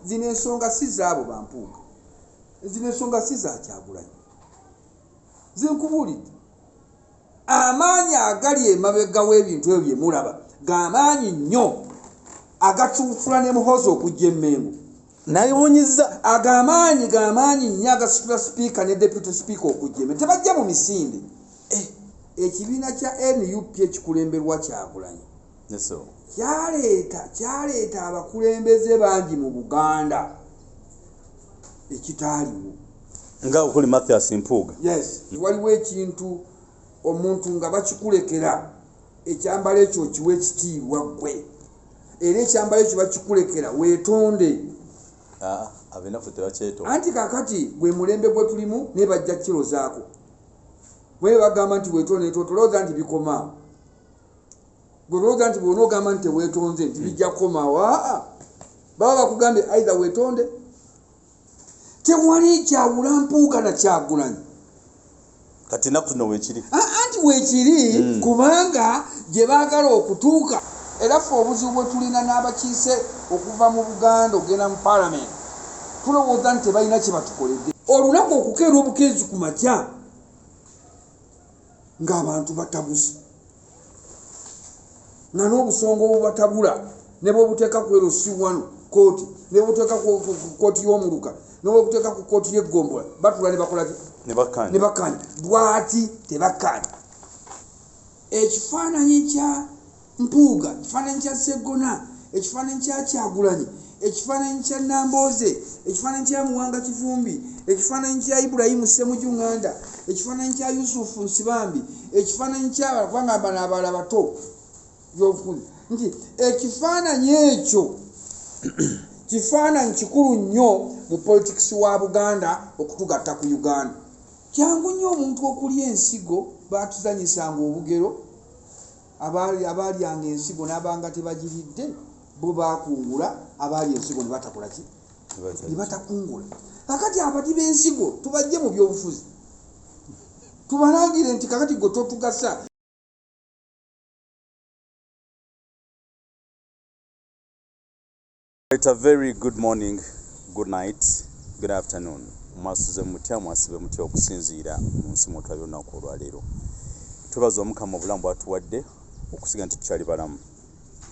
zino ensonga si zaabo bampuuga, zino ensonga si za Kyagulanyi. Zinkubuulidde amaanyi agali emabega w'ebintu ebyo bye mulaba g'amaanyi nnyo agatuufula ne Muhoozi okujja Emmengo. Nayewunyizza g'amaanyi nnyo agasitula sipiika ne deputy sipiika okujja Emmengo. Tebajja mu misinde. Ekibiina kya NUP ekikulemberwa Kyagulanyi kyaleeta abakulembeze bangi mu Buganda ekitaaliwo. nga okuli Mathias Mpuuga. Yes, waliwo ekintu omuntu nga bakikulekera ekyambalo ekyo kiwa ekitiibwa ggwe, era ekyambalo ekyo bakikulekera weetonde. Abenafu tebakyetonda. Anti kakati gwe mulembe gwe tulimu ne bajja kiro zaako. Bwe bagamba nti weetonde tolowooza nti bikomaawo. Gwe olowooza nti bw'onoogamba nti teweetonze nti bijja kukomaawo. Baba bakugambye aidha weetonde. Tewali kyawula Mpuuga na Kyagulanyi. Kati naku zino weekiri. Anti weekiri kubanga gye baagala okutuuka. Era ffe obuzibu bwe tulina n'abakiise okuva mu Buganda ogenda mu Parliament, tulowooza nti tebalina kye batukoledde. Olunaku okukeera obukeezi ku makya ng'abantu batabuze, nga n'obusonga obubatabula ne bw'obuteeka ku LC1 kooti, ne bw'obuteeka ku kooti y'omuluka, ne bw'obuteeka ku kooti y'eggombola, batula ne bakola ne bakkaanya. Bw'ati tebakkaanya. Ekifaananyi kya Mpuuga, ekifaananyi kya Sseggona, ekifaananyi kya Kyagulanyi, ekifaananyi kya Nambooze, ekifaananyi kya Muwanga Kivumbi, ekifaananyi kya Ibrahim Ssemujju Nganda, ekifaananyi kya Yusufu Nsibambi, ekifaananyi kya kubanga bano abalala bato by'obufuzi, nti ekifaananyi ekyo kifaananyi kikulu nnyo mu politics wa Buganda okutugatta ku Uganda. Kyangu nnyo omuntu okulya ensigo, baatuzanyisanga obugero, abaalyanga ensigo n'abanga tebagiridde bo baakungula, abaali ensigo ne batakola ki? Ne batakungula. Kakati abati b'ensigo tubajje mu by'obufuzi, tubalangire nti kakati gwe totugasa. It's a very good morning, good night, good afternoon. Mwasuze mutya, mwasibe mutya okusinziira mu nsi mwe tulabye olunaku olwaleero. Tubaza Omukama obulamu bw'atuwadde okusiga nti tukyali balamu.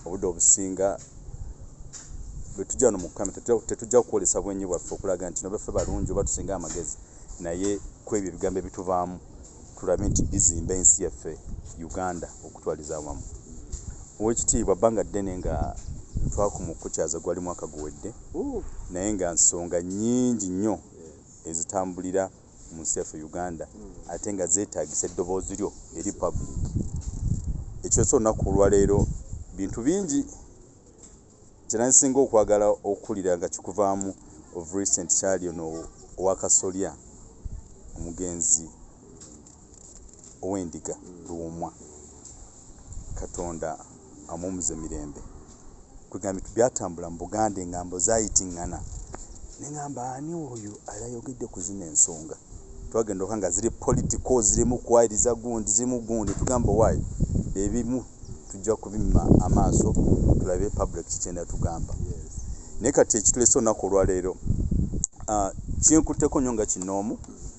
Obudde obusinga bwe tujja wano mu Mukama tetujja kukwolesa bwenyi bwaffe okulaga nti nobaffe balungi oba tusinga amagezi, naye ku ebyo ebigambo ebituvaamu tulabe nti bizimba ensi yaffe Uganda okutwaliza awamu. Oweekitiibwa bbanga ddene nga twakoma okukyaza gwali mwaka guwedde, naye nga nsonga nnyingi nnyo ezitambulira mu nsi yaffe Uganda ate nga zeetaagisa eddoboozi lyo eri public. Ekyose olunaku olwaleero bintu bingi kye nsinga okwagala okuwulira nga kikuvaamu of recent kyali ono owakasolya omugenzi ow'endiga Luwumwa, Katonda amuwumuze mirembe. Kugamba byatambula mu Buganda engambo zaayitiŋŋana, ne ngamba ani oyo ayogedde ku zino ensonga. Twagenda okanga ziri political, zirimu kwayiriza gundi, zirimu gundi, tugamba waayi ebimu tujja kubimma amaaso tulabe public kikyenda tugamba. Naye kati ekitulese olunaku olwaleero kinkutteko nnyo nga kinoomu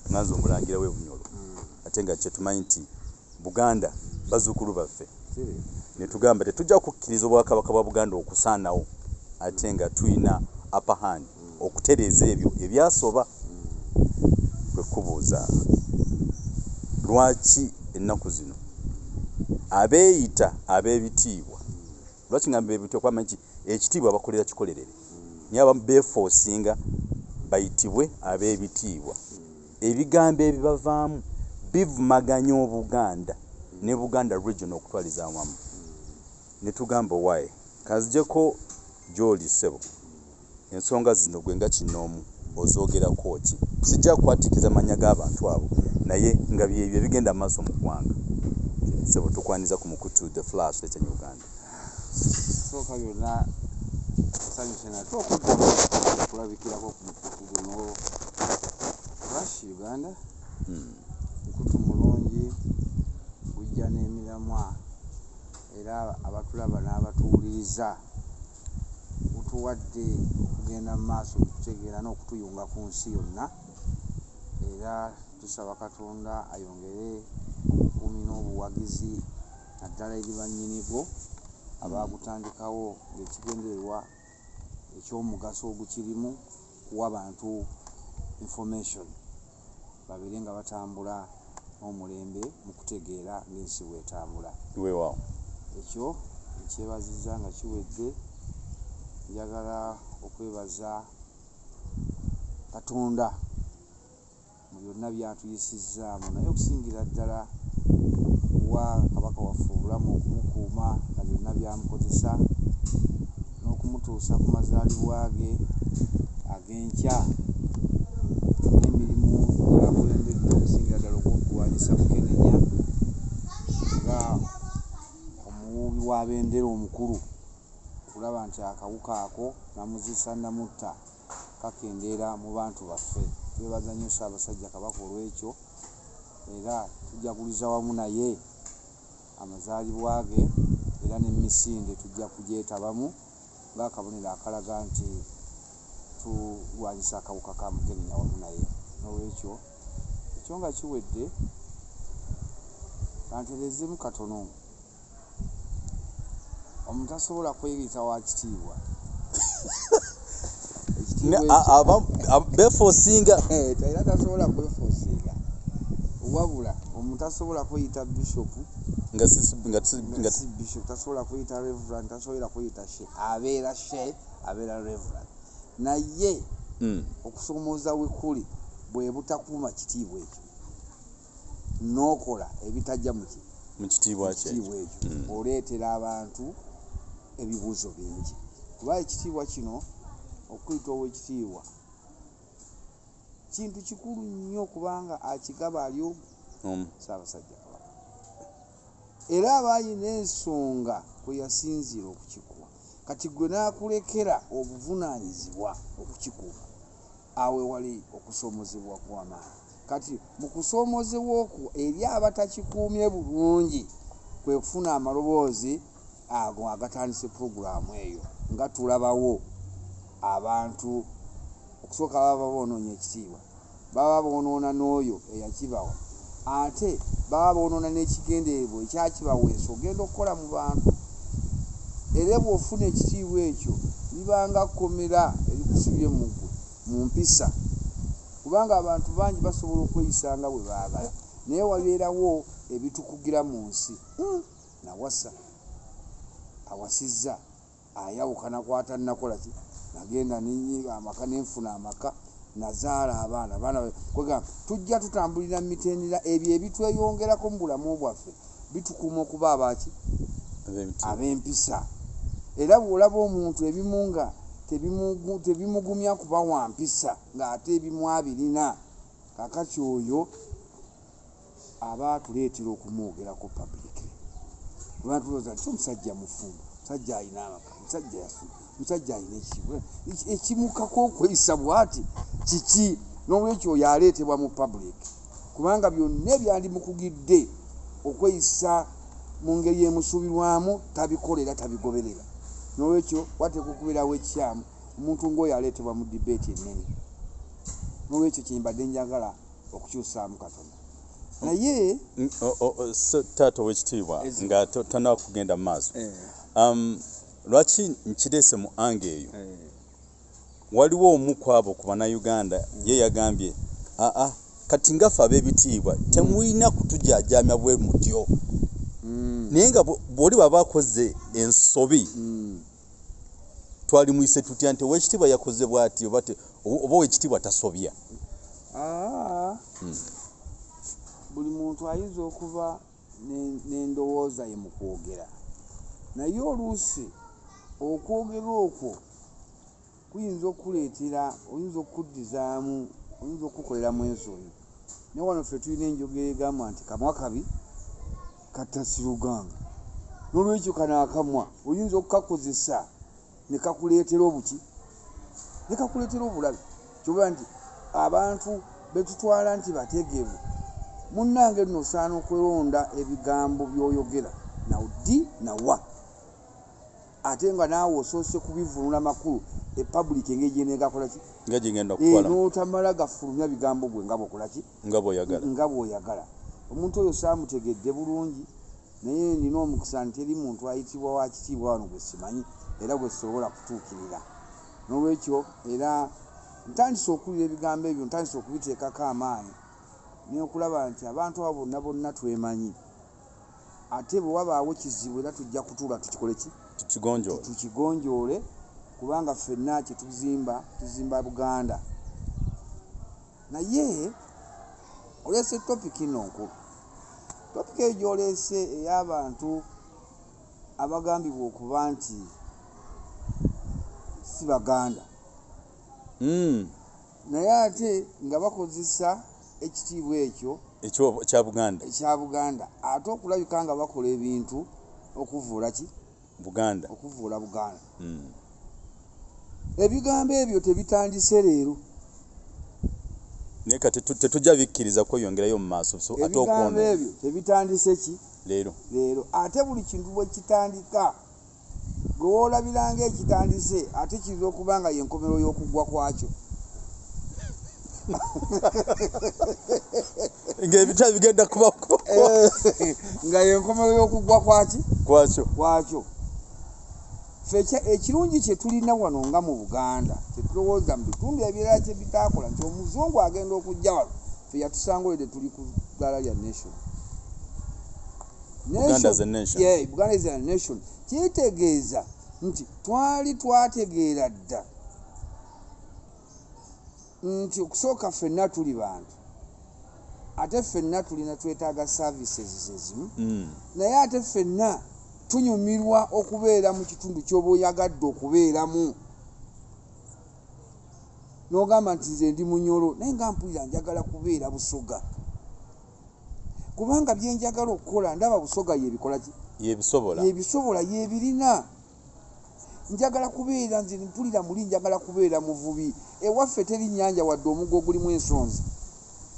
nga nze omulangira w'Ebunyolo, ate nga kye tumanyi nti Buganda bazzukulu baffe, ne tugamba tetujja kukkiriza obwakabaka bwa Buganda okusaanawo, ate nga tuyina upper hand okutereeza ebyo ebyasoba. Kwe kubuuza lwaki ennaku zino abeeyita ab'ebitiibwa, lwaki ngamba ebitiibwa kwama nti ekitiibwa bakolera kikolerere, naye abamu beefoosinga bayitibwe ab'ebitiibwa. Ebigambo ebibavaamu bivumaganya Obuganda ne Buganda region okutwaliza awamu. Ne tugamba waaye kazijeko gy'oli ssebo, ensonga zino gwe nga kinoomu ozoogerako ki? Sijja kukwatikiza mannya g'abantu abo, naye nga byebyo bigenda mu maaso mu ggwanga. Ssebo tukwaniza ku mukutu the flash lekya Uganda. Sooka byonna nsanyuse nate okuddamu okulabikirako ku mukutu guno flash Uganda. Mukutu mulungi, gujja n'emiramwa, era abatulaba n'abatuwuliriza gutuwadde kugenda maaso okutegeera n'okutuyunga ku nsi yonna era tusaba Katonda ayongere obukuumi n'obuwagizi naddala eri bannyinigo abaagutandikawo ng'ekigendererwa ekyomugaso ogukirimu kuwa bantu information babeere nga batambula n'omulembe mu kutegeera ng'ensi bw'etambula. Weewaawo. Ekyo ekyebaziza nga kiwedde njagala okwebaza Katonda mu byonna by'atuyisizaamu naye okusingira ddala kuwa kabaka waffe obulamu okumukuuma na byonna byamukozesa n'okumutuusa ku mazaalibwa ge ag'enkya n'emirimu gyakulembeddwa okusingira ddala okwokulwanyisa Mukenenya nga omuwuubi w'abendera omukulu okulaba nti akawuka ako namuzisa namutta kakendeera mu bantu baffe. Twebaza nnyo Ssaabasajja Kabaka olw'ekyo era tujaguliza wamu naye amazaalibwa ge era n'emisinde tujja kugyetabamu ng'akabonero akalaga nti tulwanyisa akawuka ka Mukenenya wamu naye. N'olwekyo ekyo nga kiwedde kantereezemu katono omuntu asobola kweyita wa kitiibwa beefoosinga era tasobola kwefoosinga wabula omuntu asobola kweyita bishopu nga si bishop, tasobola kweyita reverend, tasobola kweyita she, abeera she, abeera reverend. Naye okusomooza wekuli bwe butakuuma kitiibwa ekyo n'okola ebitajja mu kitiibwa ekyo oleetera abantu ebibuuzo bingi kuba ekitiibwa kino okuyita ow'ekitiibwa kintu kikulu nnyo kubanga akigaba ali omu Ssaabasajja Kabaka era abaayina ensonga kwe yasinziira okukikuwa kati gwe n'akulekera obuvunaanyizibwa okukikuwa awe wali okusoomozebwa kw'amaanyi. Kati mu kusoomozebwa okwo eri abatakikuumye bulungi kwe kufuna amaloboozi ago agatandise puroguraamu eyo nga tulabawo abantu okusooka baba boonoonya ekitiibwa baba boonoona n'oyo eyakibawa ate baba boonoona n'ekigendererwa ekyakibaweesa ogenda okukola mu bantu era bw'ofuna ekitiibwa ekyo libanga kkomera erikusibye mu mpisa kubanga abantu bangi basobola okweyisanga bwe baagala naye wabeerawo ebitukugira mu nsi nawasa awasizza ayawukana kwatannakola ki nagenda amaka nenfuna amaka nazaala abaana kwegamba tujja tutambulira mu mitendera ebyo ebitweyongerako mu bulamu bwaffe bitukuuma okuba abaki ab'empisa era bw'olaba omuntu ebimu nga tebimugumya kuba wa mpisa ng'ate ebimu abirina kakati oyo aba tuleetera okumwogerako publicly kuba tulowooza nti omusajja mufumbo musajja alina amaka musajja alina ekimukako okweyisa bw'ati kiki n'olwekyo oyo aleetebwa mu public kubanga byonna ebyandimukugidde okweyisa mu ngeri emusuubirwamu tabikolera tabigoberera n'olwekyo wateekwa okubeerawo ekikyamu omuntu ng'oyo aleetebwa mu dibeeti ennene n'olwekyo kyembadde njagala okukyusaamu katono naye taata ow'ekitiibwa nga tonaba kugenda mu maaso lwaki nkireese mu ange eyo waliwo omu ku abo ku bannayuganda ye yagambye kati ngaffe ab'ebitiibwa temulina kutujaajamya bwe mutyo naye nga bw'oli baba akoze ensobi twalimuyise tutya nti ow'ekitiibwa yakoze bw'ati oba ow'ekitiibwa tasobya. Buli muntu ayinza okuba n'endowooza ye mu kwogera naye oluusi okwogera okwo kuyinza okuleetera oyinza okuddizaamu oyinza okukoleramu ensonyi naye wano ffe tulina enjogera egamba nti kamwa kabi kattasiruganga n'olwekyo kano akamwa oyinza okukakozesa ne kakuleetera obuki ne kakuleetera obulabe kyoba nti abantu betutwala nti bategeevu munnange nno osaana okweronda ebigambo by'oyogera nawuddi nawa ate nga naawe osoose kubivunula makulu public engege negakola ki ngaji ngenda kukola n'otamala gafulumya bigambo gwe ngabo kola ki ngabo oyagala omuntu oyo saamutegedde bulungi naye nina omukisa nti eri muntu ayitibwa wa kitiibwa wano gwe simanyi era gwe sobola kutuukirira n'olwekyo era ntandise okuwulira ebigambo ebyo ntandise okubiteekako amaanyi n'okulaba nti abantu abo bonna twemanyi ate bwe wabaawo kizibu era tujja kutuula tukikole ki tukigonjoole kubanga ffenna tuzimba Buganda. Naye oleese topiki nno nkulu topiki eyo gyoleese ey'abantu abagambibwa okuba nti si Baganda naye ate nga bakozesa ekitiibwa ekyo ekya Buganda ate okulabika nga bakola ebintu okuvuula ki Buganda ebigambo ebyo tebitandise leero naye kati tetujja bikkiriza kweyongerayo mu maaso ate ebigambo ebyo tebitandise ki leero ate buli kintu bwe kitandika gwe woolabiranga ekitandise ate kiza okuba nga yenkomero y'okugwa kwakyo ng'ebitabo bigenda kubako nga yenkomero y'okugwa kwakyo ekirungi kye tulina wano nga mu Buganda tetulowooza mu bitundu ebirala kye bitaakola nti omuzungu agenda okujja wano ffe yatusangolede tuli ku ddala lya Buganda is a nation kitegeeza nti twali twategeera dda nti okusooka ffenna tuli bantu ate ffenna tulina twetaaga services ezimu naye ate ffenna tunyumirwa okubeera mu kitundu ky'oba oyagadde okubeeramu n'ogamba nti nze ndi Munyoro naye nga mpulira njagala kubeera Busoga kubanga bye njagala okukola ndaba Busoga yebikola ki yebisobola yebirina njagala kubeera nze mpulira muli njagala kubeera Muvubi ewaffe teri nnyanja wadde omuggo gulimu ensonzi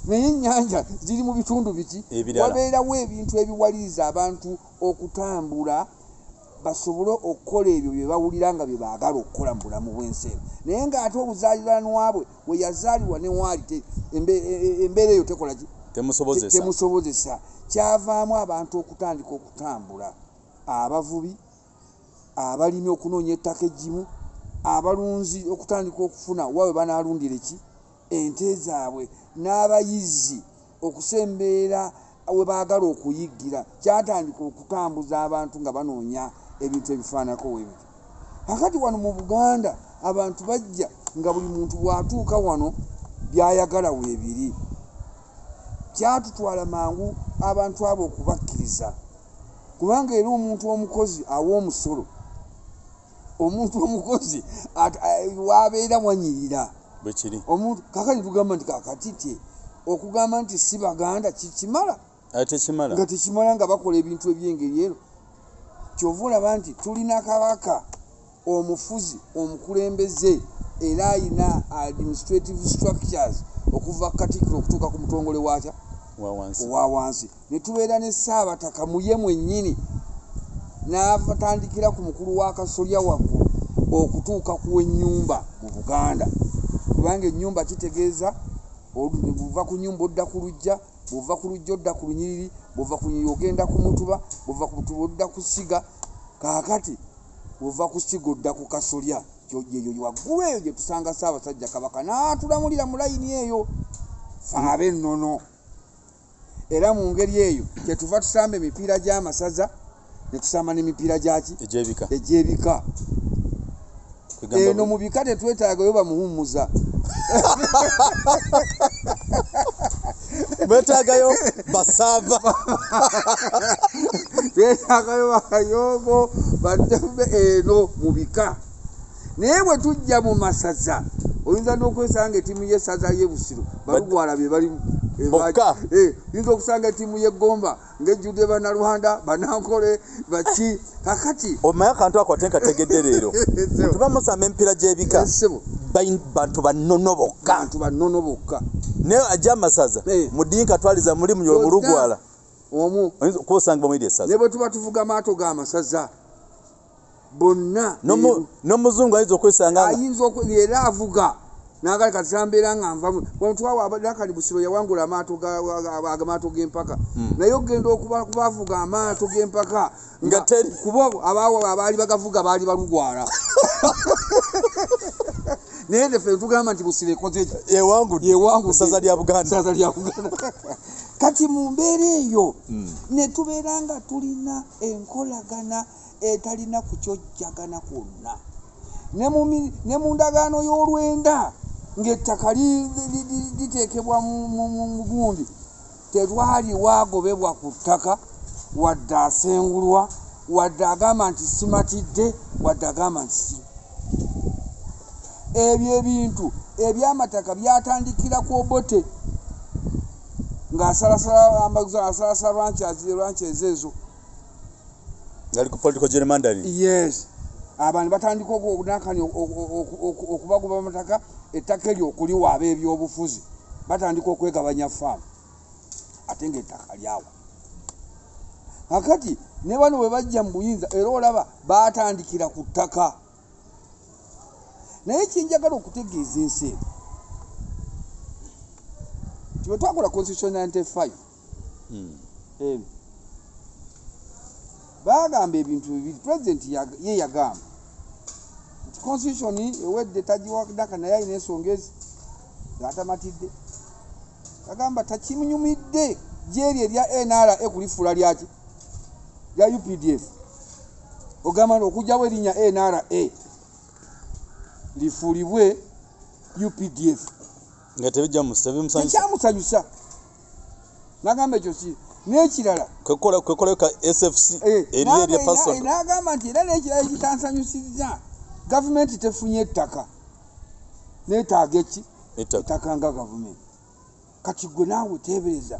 naye ennyanja ziri mu bitundu biki wabeerawo ebintu ebiwaliriza abantu okutambula basobole okukola ebyo bye bawulira nga bye baagala okukola mu bulamu bw'ensi eno naye ng'ate obuzaaliranwa bwe we yazaalibwa ne waali embeera eyo tekola ki temusobozesa kyavaamu abantu okutandika okutambula abavubi abalimi okunoonya ettaka eggimu abalunzi okutandika okufuna wawe banaalundira ki ente zaabwe n'abayizi okusembeera we baagala okuyiggira kyatandika okutambuza abantu nga banoonya ebintu ebifaanako webyo kakati wano mu Buganda abantu bajja nga buli muntu bw'atuuka wano byayagala weebiri kyatutwala mangu abantu abo okubakkiriza kubanga era omuntu omukozi awa omusolo omuntu omukozi wabeera wanyirira bwekiri omuntu kakati tugamba nti kakatitye okugamba nti si Baganda kikimala nga tekimala nga bakola ebintu ebyengeri ero kyova olaba nti tulina kabaka omufuzi omukulembeze era ayina administrative structures okuva Katikkiro okutuuka ku mutongole owa wansi ne tubeera ne Ssaabataka muye mwennyini n'abatandikira ku mukulu wa kasolya waggulu okutuuka ku w'ennyumba mu Buganda kubanga ennyumba kitegeeza buva ku nyumba odda ku luggya buva ku luggya odda ku lunyiriri buva ku nyiriri ogenda ku mutuba buva ku mutuba odda ku siga kaakati buva ku siga odda ku kasolya waggulu eyo gye tusanga Ssaabasajja Kabaka n'atulamulira mu layini eyo faabe ennono era mu ngeri eyo kyetuva tusamba emipiira gy'amasaza ne tusamba n'emipiira gyaki egy'ebika eno mu bika tetwetaagayo bamuhumuza betagayo Basaava twetaagayo Bakayongo Badebe eno mu bika naye bwe tujja mu masaza oyinza n'okwesanga etimu y'essaza y'Ebusiro balugwala be balimu yinza okusanga etimu y'Egomba ng'ejjudde Bannalwanda Banankole baki kakati omanya akantu ako ate nkategedde leero tuba musamba emipiira gy'ebika bantu bannono bokka naye ajja amasaza mudinka twaliza muli Munyoro mu Lugwala omwo kusanga bamuyidi essaza ne bwe tuba tuvuga maato g'amasaza bonna n'omuzungu ayinza okwesanga ayinza era avuga nagali katambeera nga nvamu bwentwawa abadakali busiro yawangula amaato g'empaka naye ogenda okubavuga amaato g'empaka nga teri kubo abaali bagavuga baali balugwala naye ndefe tugamba nti busiro ekoze yewangu saza lya Buganda kati mu mbeera eyo ne tubeera nga tulina enkolagana etalina kukyojjagana kwonna ne mu ndagaano y'olwenda ng'ettaka liteekebwa mu gundi tetwali waagobebwa ku ttaka wadde asengulwa wadde agamba nti simatidde wadde agamba nti si ebyo ebintu ebyamataka byatandikira ku Obote ng'asalasala ranches ezo ngali ku political gerrymandering. Yes, abantu batandika okunakani okubagoba amataka ettaka eryo okuliwaaba ebyobufuzi batandika okwegabanya faamu ate ng'ettaka lyawa akati ne bano bwe bajja mu buyinza era olaba batandikira ku ttaka naye kinjagala okutegeeza ensi eno bwe twakola constitution 95 bagamba ebintu bibiri president ye yagamba nti constitution ewedde tagiwadaka naye alina ensonga ezi zatamatidde agamba takimunyumidde gyeri erya NRA kulifuula lyaki lya UPDF ogamba nti okujjawo erinnya NRA lifuulibwe UPDF nga tekyamusanyusa nagamba ekyo si n'ekirala kwekola ka SFC erya person nagamba nti era n'ekirala ekitansanyusizza gavumenti tefunye ettaka neetaaga eki ettaka nga gavumenti kati gwe naawe teebereza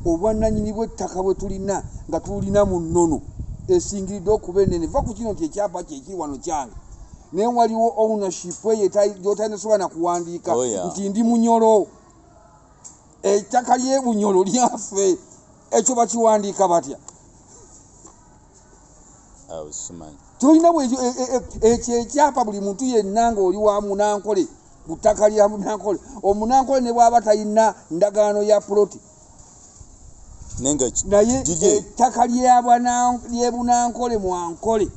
obwannannyini bw'ettaka bwe tulina nga tulina mu nnono esingiridde okuba ennene va ku kino nti ekyapa kyekiri wano kyange naye waliwo ownership eyo gy'otanasobola na kuwandiika nti ndi Munyolo ettaka ly'e Bunyolo lyaffe ekyo bakiwandiika batya tulina ekyo ekyapa buli muntu yenna ng'oli wa Munankole ku ttaka lya Munankole Omunankole ne bw'aba talina ndagaano ya puloti naye ettaka ly'e Bunankole mu Ankole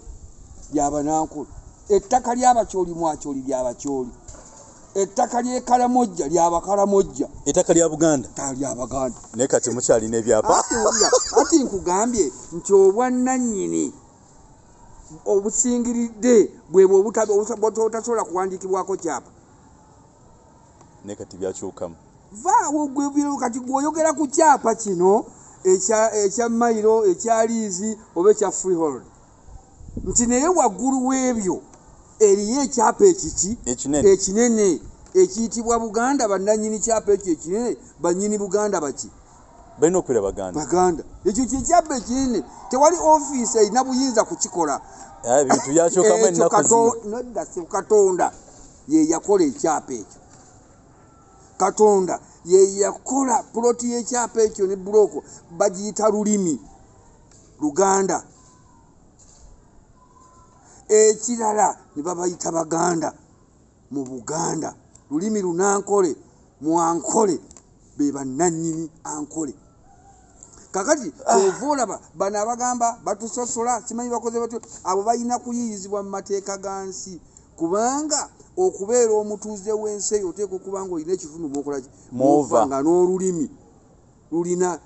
lya Banankole ettaka ly'Abakyoli mu Akyoli ly'Abakyoli ettaka ly'e Kalamojja ly'Abakalamojja ettaka lya Buganda lya Baganda naye kati mukyalina ebyapa ati nkugambye nti obwannannyini obusingiridde bwebwe obutasobola kuwandiikibwako kyapa naye kati byakyukamu vaawo kati gweoyogera ku kyapa kino ekya mayiro ekya liizi oba ekya freehold nti naye waggulu w'ebyo eriyo ekyapa ekinene ekiyitibwa Buganda bannannyini kyapa ekyo ekinene bannyini Buganda baki balina okwera Baganda ekyo kyekyapa ekinene tewali ofiisi erina buyinza kukikola ebintu byakyukamu ennaku Katonda ye yakola ekyapa ekyo Katonda ye yakola puloti y'ekyapa ekyo ne buloko bagiyita lulimi Luganda ekirala ne babayita Baganda mu Buganda lulimi Lunankole mu Ankole be bannannyini Ankole kakati ova olaba bano abagamba batusosola simanyi bakoze batyo abo balina kuyiyizibwa mu mateeka ga nsi kubanga okubeera omutuuze w'ensi eyo oteeka okuba nga olina ekifundu muokolaki muva nga n'olulimi lulina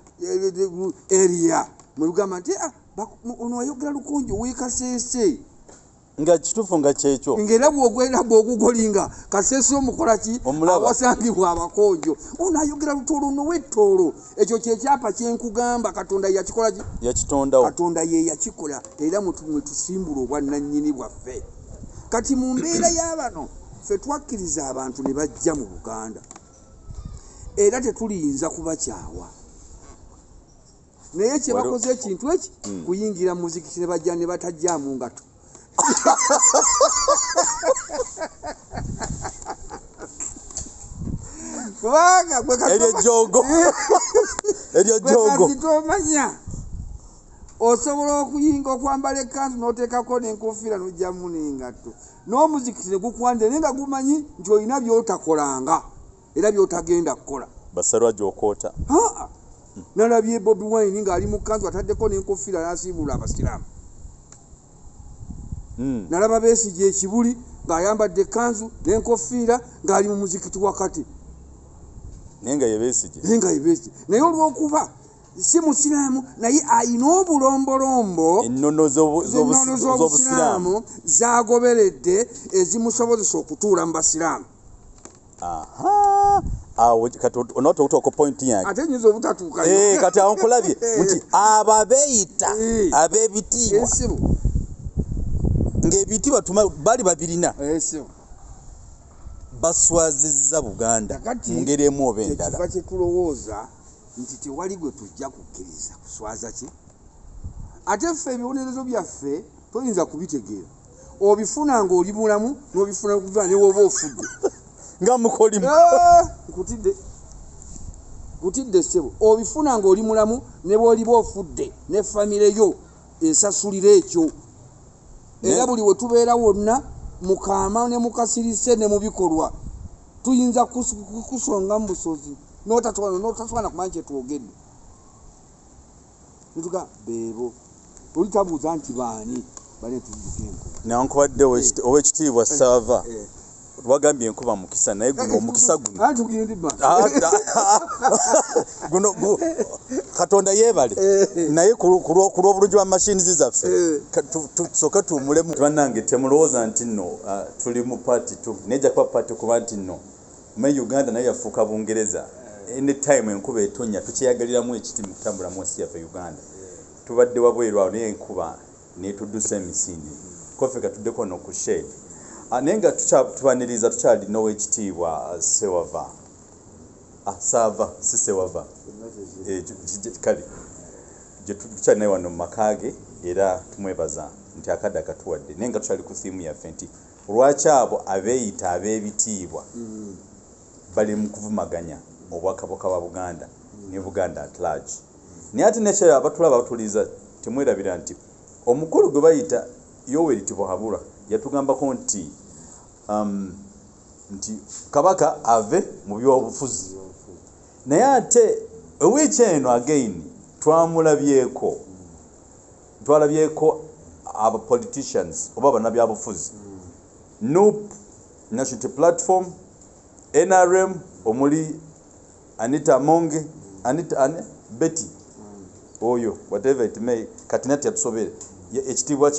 area mwe lugamba nti ono ayogera lukonjo weekasese nga kituufu nga kyekyo ng'era bw'ogwenda bw'ogugolinga kasese omukolaki awasangibwa abakonjo ono ayogera lutoolo n'owettoolo ekyo kyekyapa kyenkugamba Katonda yakikolaki yakitondawo Katonda ye yakikola era mwe tusimbula obwannannyini bwaffe kati mu mbeera y'abano ffe twakkiriza abantu ne bajja mu Buganda era tetuliyinza kubakyawa naye kye bakoze ekintu eki kuyingira mu muzikiti ne bajja ne batajjaamu ngato eryo jogo tomanya osobola okuyinga okwambala ekkanzu n'oteekako n'enkofiira n'ojjamu n'engatto n'omuzikiti ne gukwandira naye nga gumanyi nti olina by'otakolanga era by'otagenda kukola basarwa gy'okoota nalabye Bobiwine ng'ali mu kkanzu ataddeko n'enkofiira n'asiibula abasiraamu nalaba Besigye ekibuli ng'ayambadde ekkanzu n'enkofiira ng'ali mu muzikiti wakati naye nga ye Besigye naye olw'okuba si musiraamu naye ayina obulombolombo ennono z'obusiraamu zagoberedde ezimusobozesa okutuula mu basiraamu awo kati onootokutuuka point yange ate nyinza obutatuukayo kati awo nkulabye nti abo abeeyita ab'ebitiibwa ng'ebitiibwa bali babirina baswazizza Buganda mu ngeri emu oba endala ekiva kye tulowooza nti tewali gwe tujja kukkiriza kuswaza ki ate ffe ebibonerezo byaffe toyinza kubitegeera obifuna ng'oli mulamu n'obifuna kuva ne woba ofudde nga mukolimu nkutidde ssebo obifuna ng'oli mulamu ne bw'oliba ofudde ne famire yo esasulira ekyo era buli we tubeera wonna mukaama ne mukasirise ne mu bikolwa tuyinza kusonga mu busozi n'otatwana kumanya kyetwogedde nituga beebo oli tabuuza nti baani bale tudduka enkuba newankubadde ow'ekitiibwa Saava wagambye enkuba mukisa naye guno omukisa guno Katonda yeebale naye ku lw'obulungi bwa mashinizi zaffe tusooke tuwumulemu bannange temulowooza nti nno tuli mu paati tu naye kuba paati kuba nti nno me Uganda naye yafuuka Bungereza anytime enkuba etonnya tukyeyagaliramu ekiti mu kutambula mu nsi yaffe Uganda tubadde wabweru awo naye enkuba netuddusa emisinde kofe katuddeko no ku shade naye nga tubaniriza tukyalina ow'ekitiibwa Saava si Sewava kale gye tukyali naye wano mu maka ge era tumwebaza nti akadde akatuwadde naye nga tukyali ku thiimu yaffe nti lwaki abo abeeyita ab'ebitiibwa bali mu kuvumaganya obwakabaka bwa Buganda ne Buganda at large naye ate nekyo abatulaba batuliza temwerabira nti omukulu gwe bayita Yoweri Tibuhaburwa yatugambako nti kabaka ave mu byobufuzi naye ate ewiiki eno again twalabyeko aba politicians oba bannabyabufuzi NUP National Platform NRM omuli Anita Monge Betty oyo whatever it may katinati yatusobere ekitiibwa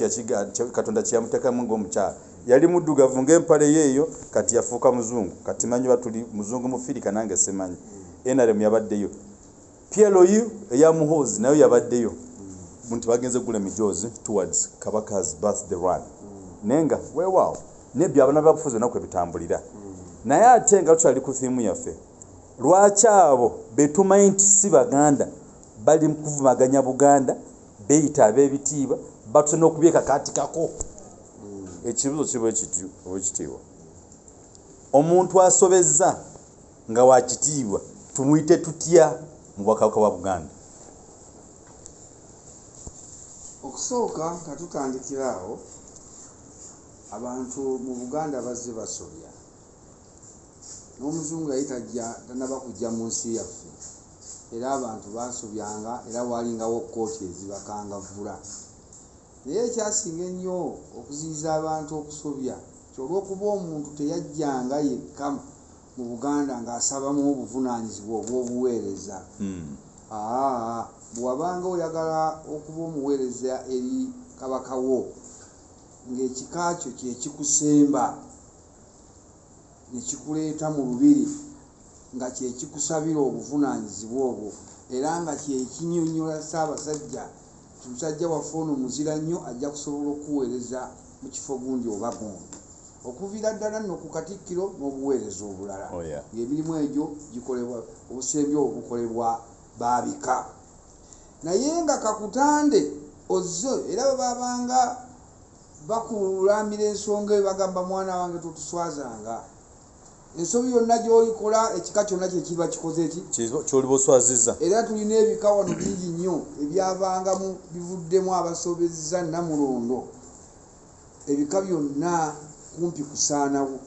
Katonda kyeyamutekamu ng'omukyala yali muddugavu ng'empale yeeyo kati yafuuka muzungu kati manyi batuli muzungu mufirika nange semanyi NRM yabaddeyo PLOU eya Muhoozi nayo yabaddeyo nti bagenze gula emijoozi towards Kabaka's birthday run nenga weewaawo nebyo abana babufuzi nakwe bitambulira naye ate nga tukyali ku thiimu yaffe lwaki abo betumanyi nti si Baganda bali mu kuvumaganya Buganda beeyita ab'ebitiibwa batuse okubyekakaatikako ekibuzo kiba ekitiibwa omuntu asobezza nga wakitiibwa tumuyite tutya mu bwakabaka bwa Buganda okusooka katutandikira awo abantu mu Buganda bazze basobya n'omuzungu yali tanaba kujja mu nsi yaffe era abantu basobyanga era walingawo kkooti ezibakangavvula naye ekyasinga ennyo okuziyiza abantu okusobya kyolw'okuba omuntu teyajjanga yekka mu Buganda ng'asabamu obuvunaanyizibwa obw'obuweereza bw'wabanga oyagala okuba omuweereza eri kabaka wo ng'ekika kyo kyekikusemba ne kikuleeta mu lubiri nga kyekikusabira obuvunaanyizibwa obwo era nga kyekinyonnyola Ssaabasajja omusajja waffe ono muzira nnyo ajja kusobola okuweereza mu kifo gundi oba gundi okuviira ddala nno ku Katikkiro n'obuweereza obulala ng'emirimu egyo gikolebwa obusembi obwo bukolebwa baabika naye nga kakutande ozzo era bwe babanga bakulambira ensonga bagamba mwana wange totuswazanga ensobi yonna gy'olikola ekika kyonna kye kiba kikoze ki ky'oliba oswazizza. era tulina ebika wano bingi nnyo ebyavangamu bivuddemu abasobezza Namulondo. Ebika byonna kumpi kusaanawo.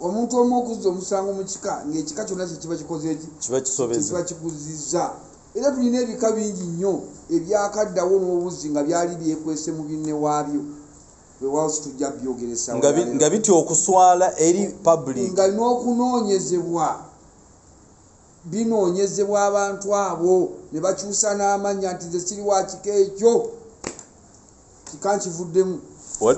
Omuntu omu okuzza omusango mu kika ng'ekika kyonna kye kiba kikoze ki kiba kisobezza. kiba kikuzizza. Era tulina ebika bingi nnyo ebyakaddawo n'obuzzi nga byali byekwese mu binne waabyo. Wewaawo tujja byogeresa nga bitya okuswala eri public. nga n'okunoonyezebwa binoonyezebwa abantu abo ne bakyusa n'amannya nti nze siri wa kika ekyo kika nkivuddemu.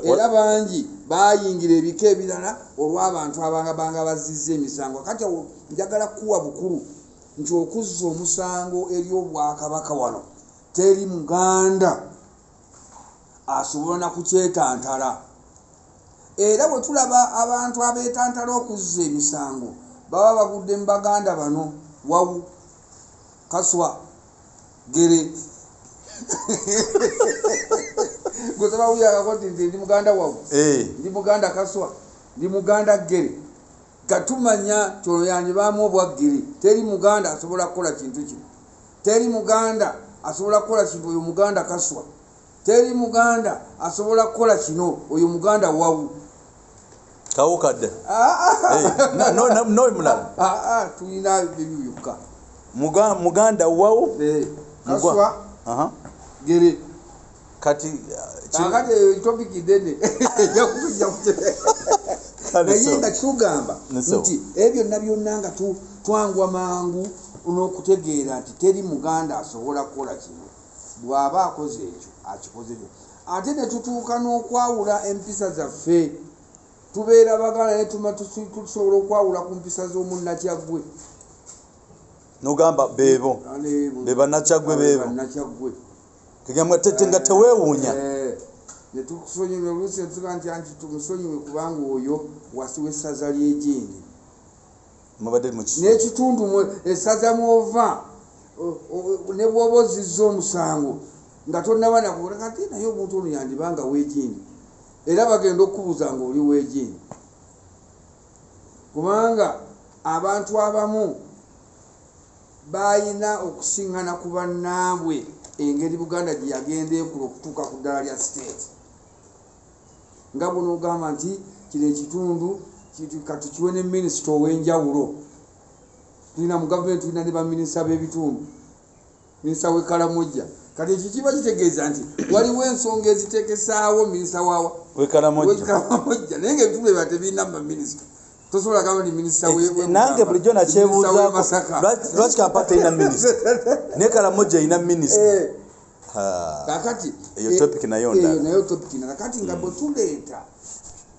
Era bangi bayingira ebika ebirala olw'abantu abanga bazizza emisango. Kati njagala kuwa bukulu nti okuzza omusango eri obwakabaka wano teri Muganda asobola na kukyetantala. Era bwe tulaba abantu abeetantala okuzza emisango baba bagudde mu Baganda bano Wawu, Kaswa, Gere. Gwe tabawulira akakoti nti ndi Muganda Wawu, ndi Muganda Kaswa, ndi Muganda Gere. Gatumanya kyono yandibaamu obwaggere. Teri Muganda asobola kukola kintu kino. Teri Muganda asobola kukola kintu oyo Muganda Kaswa. Teri Muganda asobola kukola kino oyo Muganda Wawu. Kawukadde. No mulala. Tulina ebyo byokka. Muganda Wawu. Kaswa. Gere. Kati topic dene. Naye nga kitugamba nti ebyo byonna nga twangwa mangu n'okutegeera nti teri Muganda asobola kukola kino. Bw'aba akoze ekyo akikoze. Ate ne tutuuka n'okwawula empisa zaffe. Tubeera Baganda ne tusobola okwawula ku mpisa z'omunnakyaggwe. Nogamba beebo. Beba Nakyagwe beebo. Nakyagwe. Kigamba tete nga teweewuunya. Ne tukusonyiwe oluusi tuga nti tumusonyiwe kubanga oyo wasiwe essaza ly'Ejindi. Mubadde mu kitundu. N'ekitundu essaza mw'ova ne bw'oba ozizza omusango nga tonnaba nakukola kati naye omuntu ono yandibanga w'Ejindi. Era bagenda okubuuza ng'oli w'Ejindi. Kubanga abantu abamu bayina okusiŋŋana ku bannaabwe engeri Buganda gye yagenda ekula okutuuka ku ddala lya state. Nga bwe n'ogamba nti kino ekitundu katukiwe ne minisita ow'enjawulo. Tulina mu gavumenti tulina ne baminisita b'ebitundu. Minisita w'Ekalamojja. Kati ekyo kiba kitegeeza nti waliwo ensonga eziteekesaawo minisita w'Ekalamojja. Naye ng'ebitundu ebyo tebirina baminisita. Tosobola gamba nti minisita nange bulijjo nakyebuuzaako lwaki Kampala terina minisita naye Kalamojja erina minisita. Kakati eyo topic nayo ndala. Nayo topic ndala. Kati nga bwe tuleeta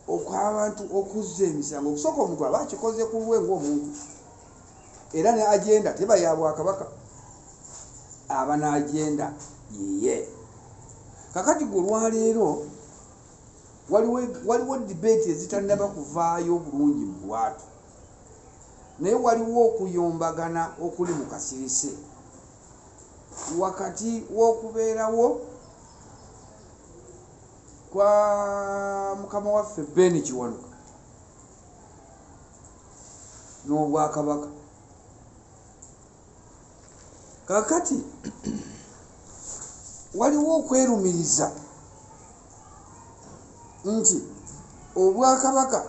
okw'abantu okuzza emisango okusooka omuntu aba akikoze ku lwe ng'omuntu. Era ne agenda teba ya Bwakabaka. Aba n'agenda yiye. Kakati gwe olwaleero waliwo debate ezitannaba kuvaayo bulungi mu lwatu. Naye waliwo okuyombagana okuli mu kasirise wakati w'okubeerawo kwa mukama waffe Ben Kiwanuka n'Obwakabaka. Kakati waliwo okwerumiriza nti Obwakabaka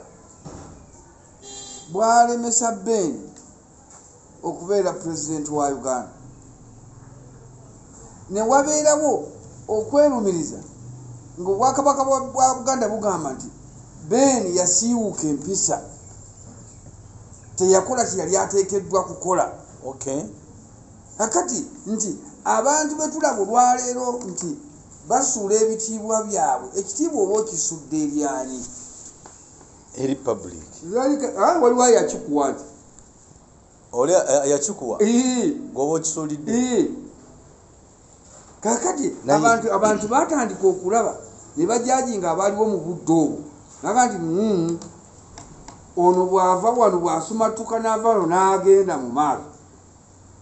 bwalemesa Ben okubeera pulezidenti wa Uganda. Ne wabeerawo okwerumiriza ng'Obwakabaka bwa Buganda bugamba nti Ben yasiiwuuka empisa, teyakola kye yali ateekeddwa kukola. Kakati nti abantu be tulaba olwaleero nti basuula ebitiibwa byabwe, ekitiibwa oba okisudde eryani? Eri public. Waliwo yakikuwa nti oli yakikuwa gwoba okisuulidde. Kakati abantu batandika okulaba ne bajajinga abaaliwo mu budde obwo naga nti ono bw'ava wano bw'asumatuka n'ava wano n'agenda mu maaso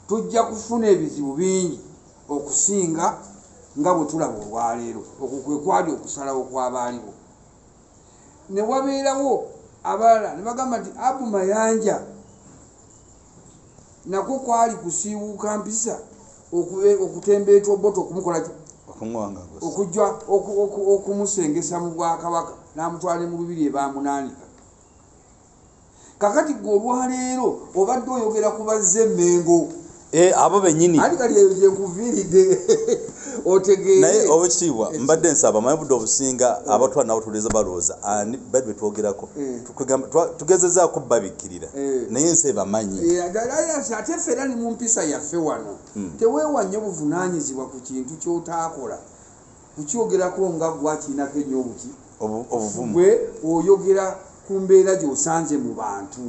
tujja kufuna ebizibu bingi okusinga nga bwe tulaba olwaleero. Okwo kwe kwali okusalawo kw'abaaliwo. Ne wabeerawo abalala ne bagamba nti Abu Mayanja nako kwali kusiiwuuka mpisa okutembeeta oboto okumukola okujja okumusengesa mu bwakabaka n'amutwala mu lubiri ebaamunaanika. Kakati gwe olwaleero obadde oyogera ku bazze Mmengo abo bennyini ati kali eyo nkuviiridde otegeere. naye obukitiibwa mbadde nsaba manyi budde obusinga abatwala nabo tuliza balowooza ani badde betwogerako tugezezaako babikkirira naye nsi ebamanyi ate ffe era ni mu mpisa yaffe wano teweewa nnyo buvunaanyizibwa ku kintu ky'otaakola kukyogerako nga gwakiinako ennyo obuvumu gwe oyogera ku mbeera gy'osanze mu bantu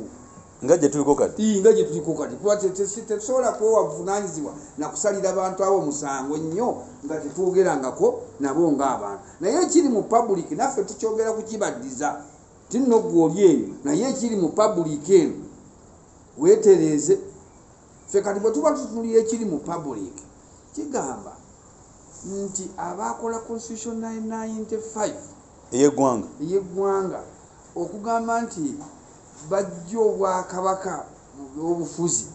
nga gye tuliko kati nga gye tuliko kati kuba tetusobola kwewa buvunaanyizibwa nakusalira abantu abo musango nnyo nga tetwogerangako nabo ng'abantu. Naye ekiri mu public naffe tukyogera kukibaddiza tinno gwe oli eyo, naye ekiri mu public eno weetereeze. Ffe kati bwe tuba tutunulira ekiri mu public kigamba nti abaakola constitution 995 ey'eggwanga okugamba nti bajja obwakabaka mu byobufuzi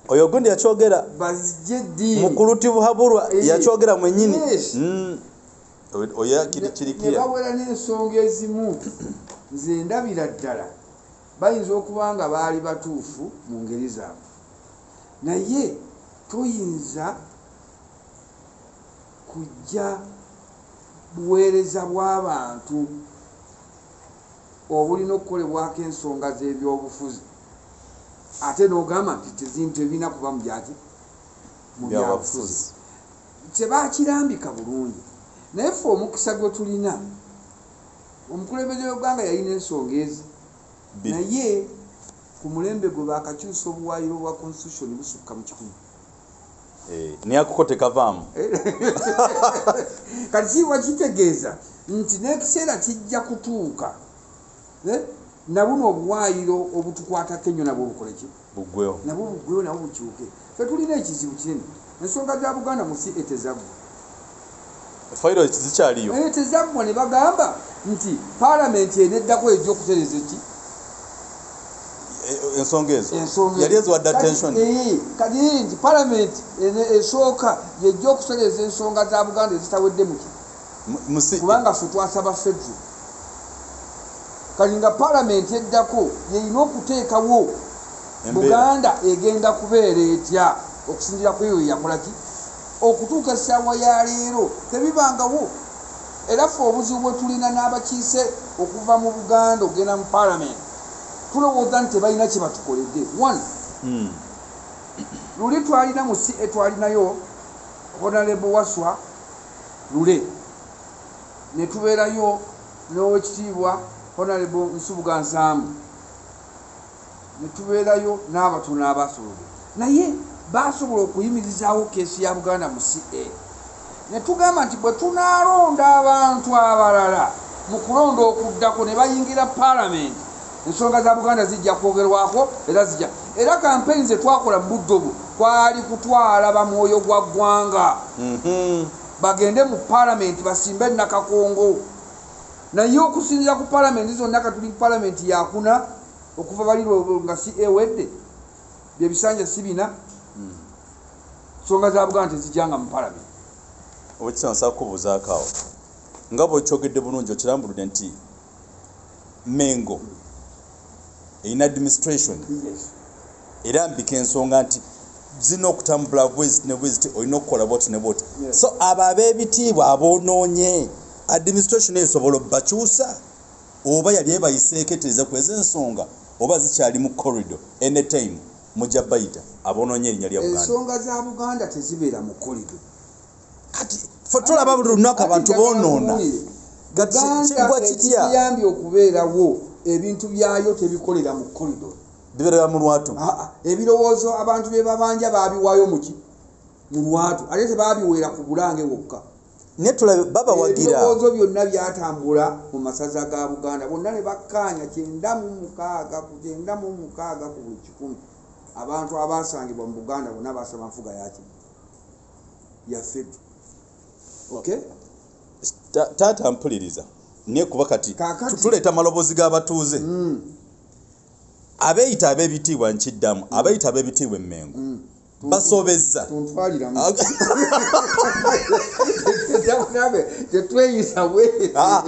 oyo gundi yakyogera bazije eddiini mukuluti buhabulwa yakyogera mwennyini oyo kirikira ne bawera n'ensonga ezimu nze ndabira ddala bayinza okuba nga baali batuufu mu ngeri zaabwe, naye tuyinza kujja buweereza bw'abantu obulina okukolebwako ensonga z'ebyobufuzi ate n'ogamba nti tezintu ebirina kuba mu byaki mu byabufuzi tebakirambika bulungi. Naye ffe omukisa gwe tulina omukulembeze w'eggwanga yalina ensonga ezi, naye ku mulembe gwe baakakyusa obuwaayiro bwa constitution busukka mu 10 niyakoko tekavaamu kati kiibwa kitegeeza nti n'ekiseera kijja kutuuka nabuno obuwaayiro obutukwatako ennyo nabwo bukoleki buggwewo nabwo bukyuke. Ffe tulina ekizibu kinene, ensonga za Buganda mu si etezaggwa fayiro zikyaliyo tezaggwa ne bagamba nti paalamenti eneddako ejja okutereza eki ensonga ezo yali eziwadde attention kati nti paalamenti esooka yejja okutereza ensonga za Buganda ezitawedde muki kubanga ffe twasaba fedro kati nga paalamenti eddako yeyina okuteekawo Buganda egenda kubeera etya okusinziira ku eyo yakolaki okutuuka essaawa ya leero tebibangawo. Era ffe obuzibu bwe tulina n'abakiise okuva mu Buganda ogenda mu paalamenti tulowooza nti tebalina kye batukoledde. Luli twalina mu si etwalinayo Honorable Waswa Lule, ne tubeerayo n'owekitiibwa Honorable Nsubuga Nsaamu, ne tubeerayo n'abatono abasobola, naye basobola okuyimirizaawo keesi ya Buganda mu CA. Ne tugamba nti bwe tunaalonda abantu abalala mu kulonda okuddako ne bayingira paalamenti, ensonga za Buganda zijja kwogerwako era kampeyini ze twakola mu budde obwo kwali kutwala bamwoyo gwa ggwanga bagende mu paalamenti basimbe Nakakongo. Naye okusinziira ku paalamenti zonna katuli paalamenti yakuna okuva baliro nga si ewedde bye bisanja sibina nsonga za Buganda tezijjanga mu paalamenti. obukisansa kubuzaako awo nga bw'okyogedde bulungi okirambuludde nti Mengo erina administration era mbika ensonga nti zina okutambula bweziti ne bweziti olina okukola bwoti ne bwoti. So abo ab'ebitiibwa aboonoonye administration esobola obbakyusa oba yali ebayiseeko eteeze kweza ensonga oba zikyali mu corridor anytime mujja bayita aboonoonye erinnya lya Buganda. Ensonga za Buganda tezibeera mu corridor. Kati ffe tulaba buli lunaku abantu boonoona kigwa kitya kiyambye okubeerawo ebintu byayo tebikolera mu corridor bibeera mu lwatu. Ebirowoozo abantu be babanja baabiwaayo mu lwatu ate tebaabiweera ku Bulange wokka. Naye tulabe babawagira ebirowoozo byonna byatambula mu masaza ga Buganda bonna ne bakkaanya 96 ku buli 100 abantu abaasangibwa mu Buganda bonna baasaba nfuga ya fedro. Okay? Taata mpuliriza ne kuba kati tuleta malobozi g'abatuuze abeeyita ab'ebitiibwa nkiddamu abeeyita ab'ebitiibwa emmengo basobezza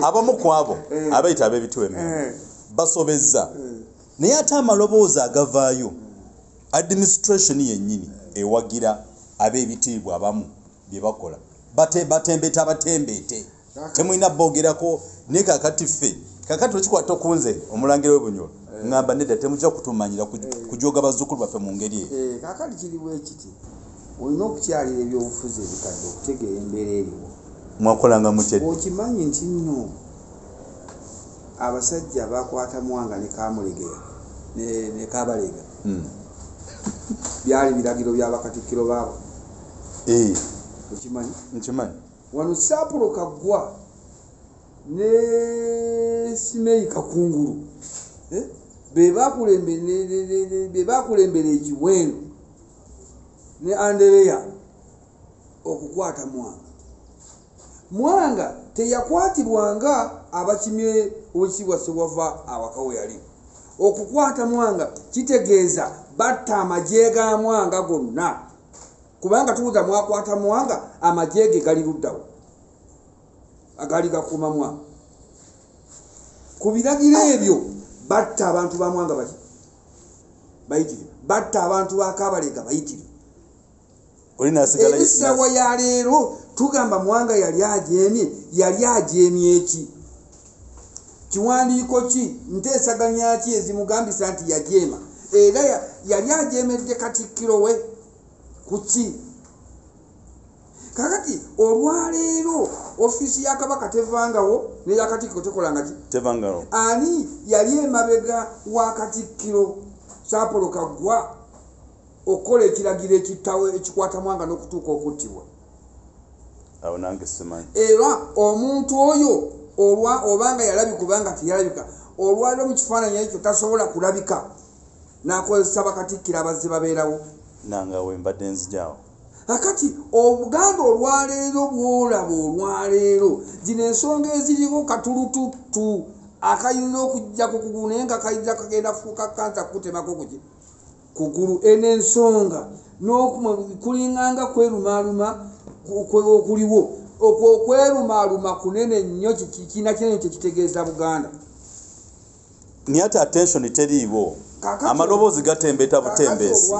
abamu ku abo abeeyita ab'ebitiibwa emmengo basobezza naye ate amaloboozi agavaayo administration yennyini ewagira ab'ebitiibwa abamu bye bakola batembeeta abatembeete temulina boogerako naye kakati ffe kakati okikwata okunze omulangira w'Ebunyoro ngamba nedda temujja kutumanyira kujoga bazzukulu baffe mu ngeri eyo kakati kiri bwe kiti olina okukyalira ebyobufuzi ebikadde okutegeera embeera eriwo mwakolanga mutya okimanyi nti nno abasajja bakwata Mwanga ne Kamulegera ne Kabalega byali biragiro by'abakatikkiro baabo okimanyi nkimanyi wano Saapolo Kaggwa ne Simeyi Kakungulu be bakulembera ekiwendo ne Andereya okukwata Mwanga teyakwatibwanga abakimye owekitiibwa Ssewava awaka we yali okukwata Mwanga kitegeeza batta amagye ga Mwanga gonna kubanga tubuuza mwakwata Mwanga amagye ge gali luddawo agali gakuuma Mwanga ku biragiro ebyo batta abantu ba Mwanga bayitirivu batta abantu ba Kabalega bayitirivu ebisawa ya leero tugamba Mwanga yali ajeemye eki kiwandiiko ki nteesaganya ki ezimugambisa nti yajeema era yali ajeemedde Katikkiro we kuki kakati olwaleero ofiisi ya Kabaka tevangawo neya Katikkiro tekolanga ki tevangawo ani yali emabega wa Katikkiro Saapolo Kaggwa okola ekiragiro ekittawe ekikwata Mwanga n'okutuuka okuttibwa awo nange simanyi era omuntu oyo obanga yalabika kubanga teyalabika olwaleero mu kifaananyi ekyo tasobola kulabika n'akozesa bakatikkiro abazze babeerawo nanga wembadde nzijaawo akati Obuganda olwaleero bwolaba olwaleero zino ensonga eziriko katulututtu akayinza okujja ku kugulu naye nga kayinza kagenda kufuuka kansa kutemako kuki kugulu enensonga kulinganga kwerumaaluma okuliwo okwerumaaluma kunene nnyo kina kinene kyekitegeeza Buganda naye ate attention teriiwo amaloboozi gatembeeta butembeesi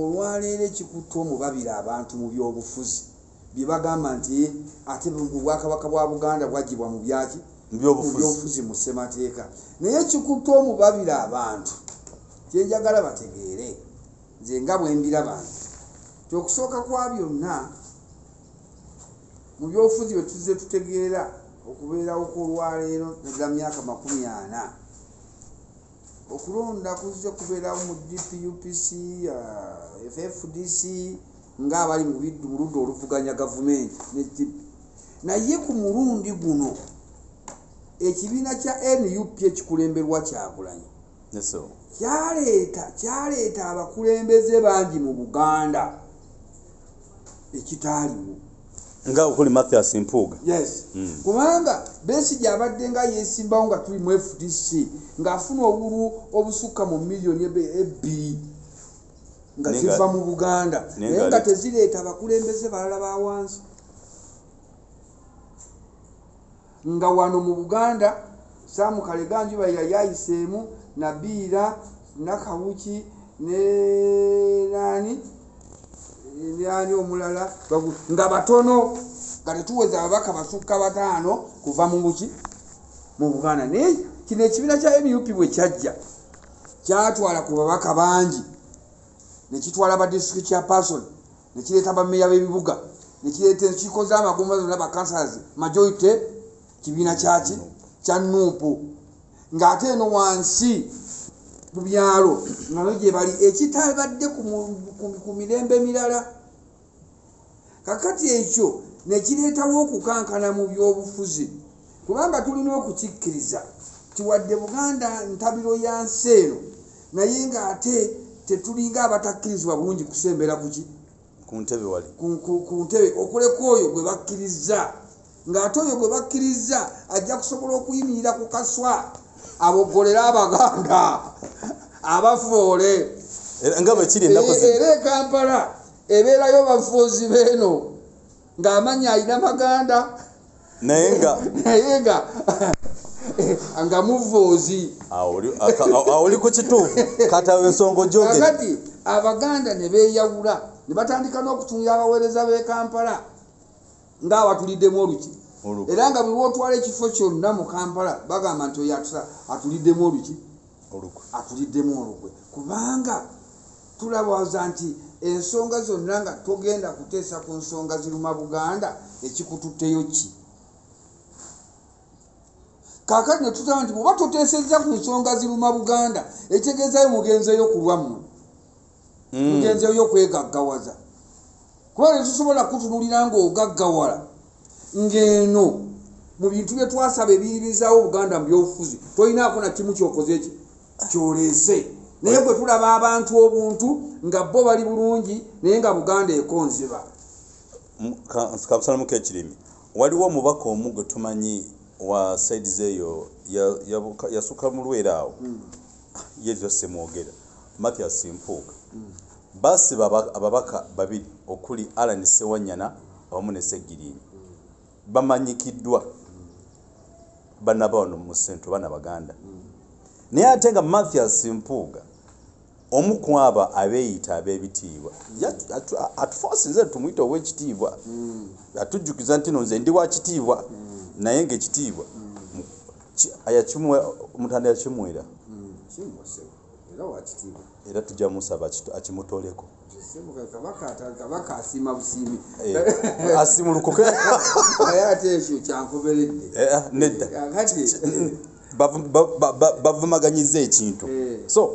olwaleero ekikutta omubabira abantu mu byobufuzi bye bagamba nti ate Obwakabaka bwa Buganda bwagibwa mu byaki byobufuzi mu ssemateeka naye ekikutta omubabira abantu kyenjagala bategeere nze nga bwe mbiraba kyokusooka kwa byonna mu byobufuzi bwe tuzze tutegeera okubeerawo kw'olwaleero naddala myaka 40 okulonda kuzze kubeerawo mu DPUPC FFDC ng'abali mu ludda oluvuganya gavumenti naye ku mulundi guno ekibiina kya NUP ekikulemberwa Kyagulanyi kyaleeta abakulembeze bangi mu Buganda ekitaaliwo nga okuli Mathias Mpuuga kubanga Besigye abadde nga yeesimbawo nga tuli mu FDC ng'afuna obululu obusukka mu miliyoni 2 nga ziva mu Buganda naye nga tezireeta abakulembeze balala ba wansi nga wano mu Buganda Sam Kaleganjuba yali ayiseemu Nabiira Nakawuki ne nani omulala nga batono nga tetuweza ababaka basukka 5 kuva mu Buganda naye kino ekibiina kya NUP bwe kyajja kyatwala ku babaka bangi nekitwala ba district chairperson nekireeta bameya b'ebibuga nekireeta ekikoze amagumba zonna bakansalazi majority kibiina kyaki kya NUP ng'ate eno wansi mu byalo nalo gye bali ekitabadde ku mirembe emirala kakati ekyo nekireetawo okukankana mu byobufuzi kubanga tulina okukikkiriza tiwadde Buganda ntabiro ya nsi eno naye ng'ate tetulinga abatakkirizibwa bulungi kusembera ku ntebe wali ku ntebe okuleka oyo gwe bakkiriza ng'ate oyo gwe bakkiriza ajja kusobola okuyimirira ku kaswa aboggolera Abaganda abafoole nga bwe kiri ennaku zino. Era e Kampala ebeerayo bafuuzi beeno ng'amanya alina Maganda naye nga muvuuzi. Oli ku kituufu kati awo ensonga ogyogera. Kakati Abaganda ne beeyawula ne batandika n'okutungira abaweereza b'e Kampala ng'awatuliddemu oluki. Era nga bwe wootwala ekifo kyonna mu Kampala bagamba nti oyo atuliddemu oluki. Atuliddemu olukwe. Kubanga tulabaza nti ensonga zonna nga togenda kuteesa ku nsonga ziruma Buganda ekikututteyo ki. Kaakati ne tutaba nti bw'oba toteesezza ku nsonga ziruma Buganda ekitegeezayo mugenzeyo ku lwammwe. Mugenzeyo kwegaggawaza. Kuba ne tusobola kutunulira ng'ogaggawala ng'eno mu bintu bye twasaba ebiyimirizaawo Buganda mu byobufuzi tolinaako na kimu kyokoze eki kyoleese. Naye bwe tulaba abantu obuntu nga bo bali bulungi naye nga Buganda ekonzeba. Kamusalamuko ekirimi waliwo omubaka omu gwe tumanyi wa sides eyo yasuka mu Lwera awo ye Jose Mwogera Mathias Mpuuga basi ababaka babiri okuli Alan Sewanyana awamu ne Segirini bamanyikiddwa banabano mu Central bana Baganda. Naye ate nga Mathias Mpuuga omu ku abo abeeyita ab'ebitiibwa atufosinze tumuyita ow'ekitiibwa atujjukiza nti nze ndi wa kitiibwa naye ng'ekitiibwa omutanda yakimwera era tujja musaba akimutooleko Kabaka asiima busiimi asimulukuke naye ate ekyo kyankoberedde nedda bavumaganyiza ekintu. So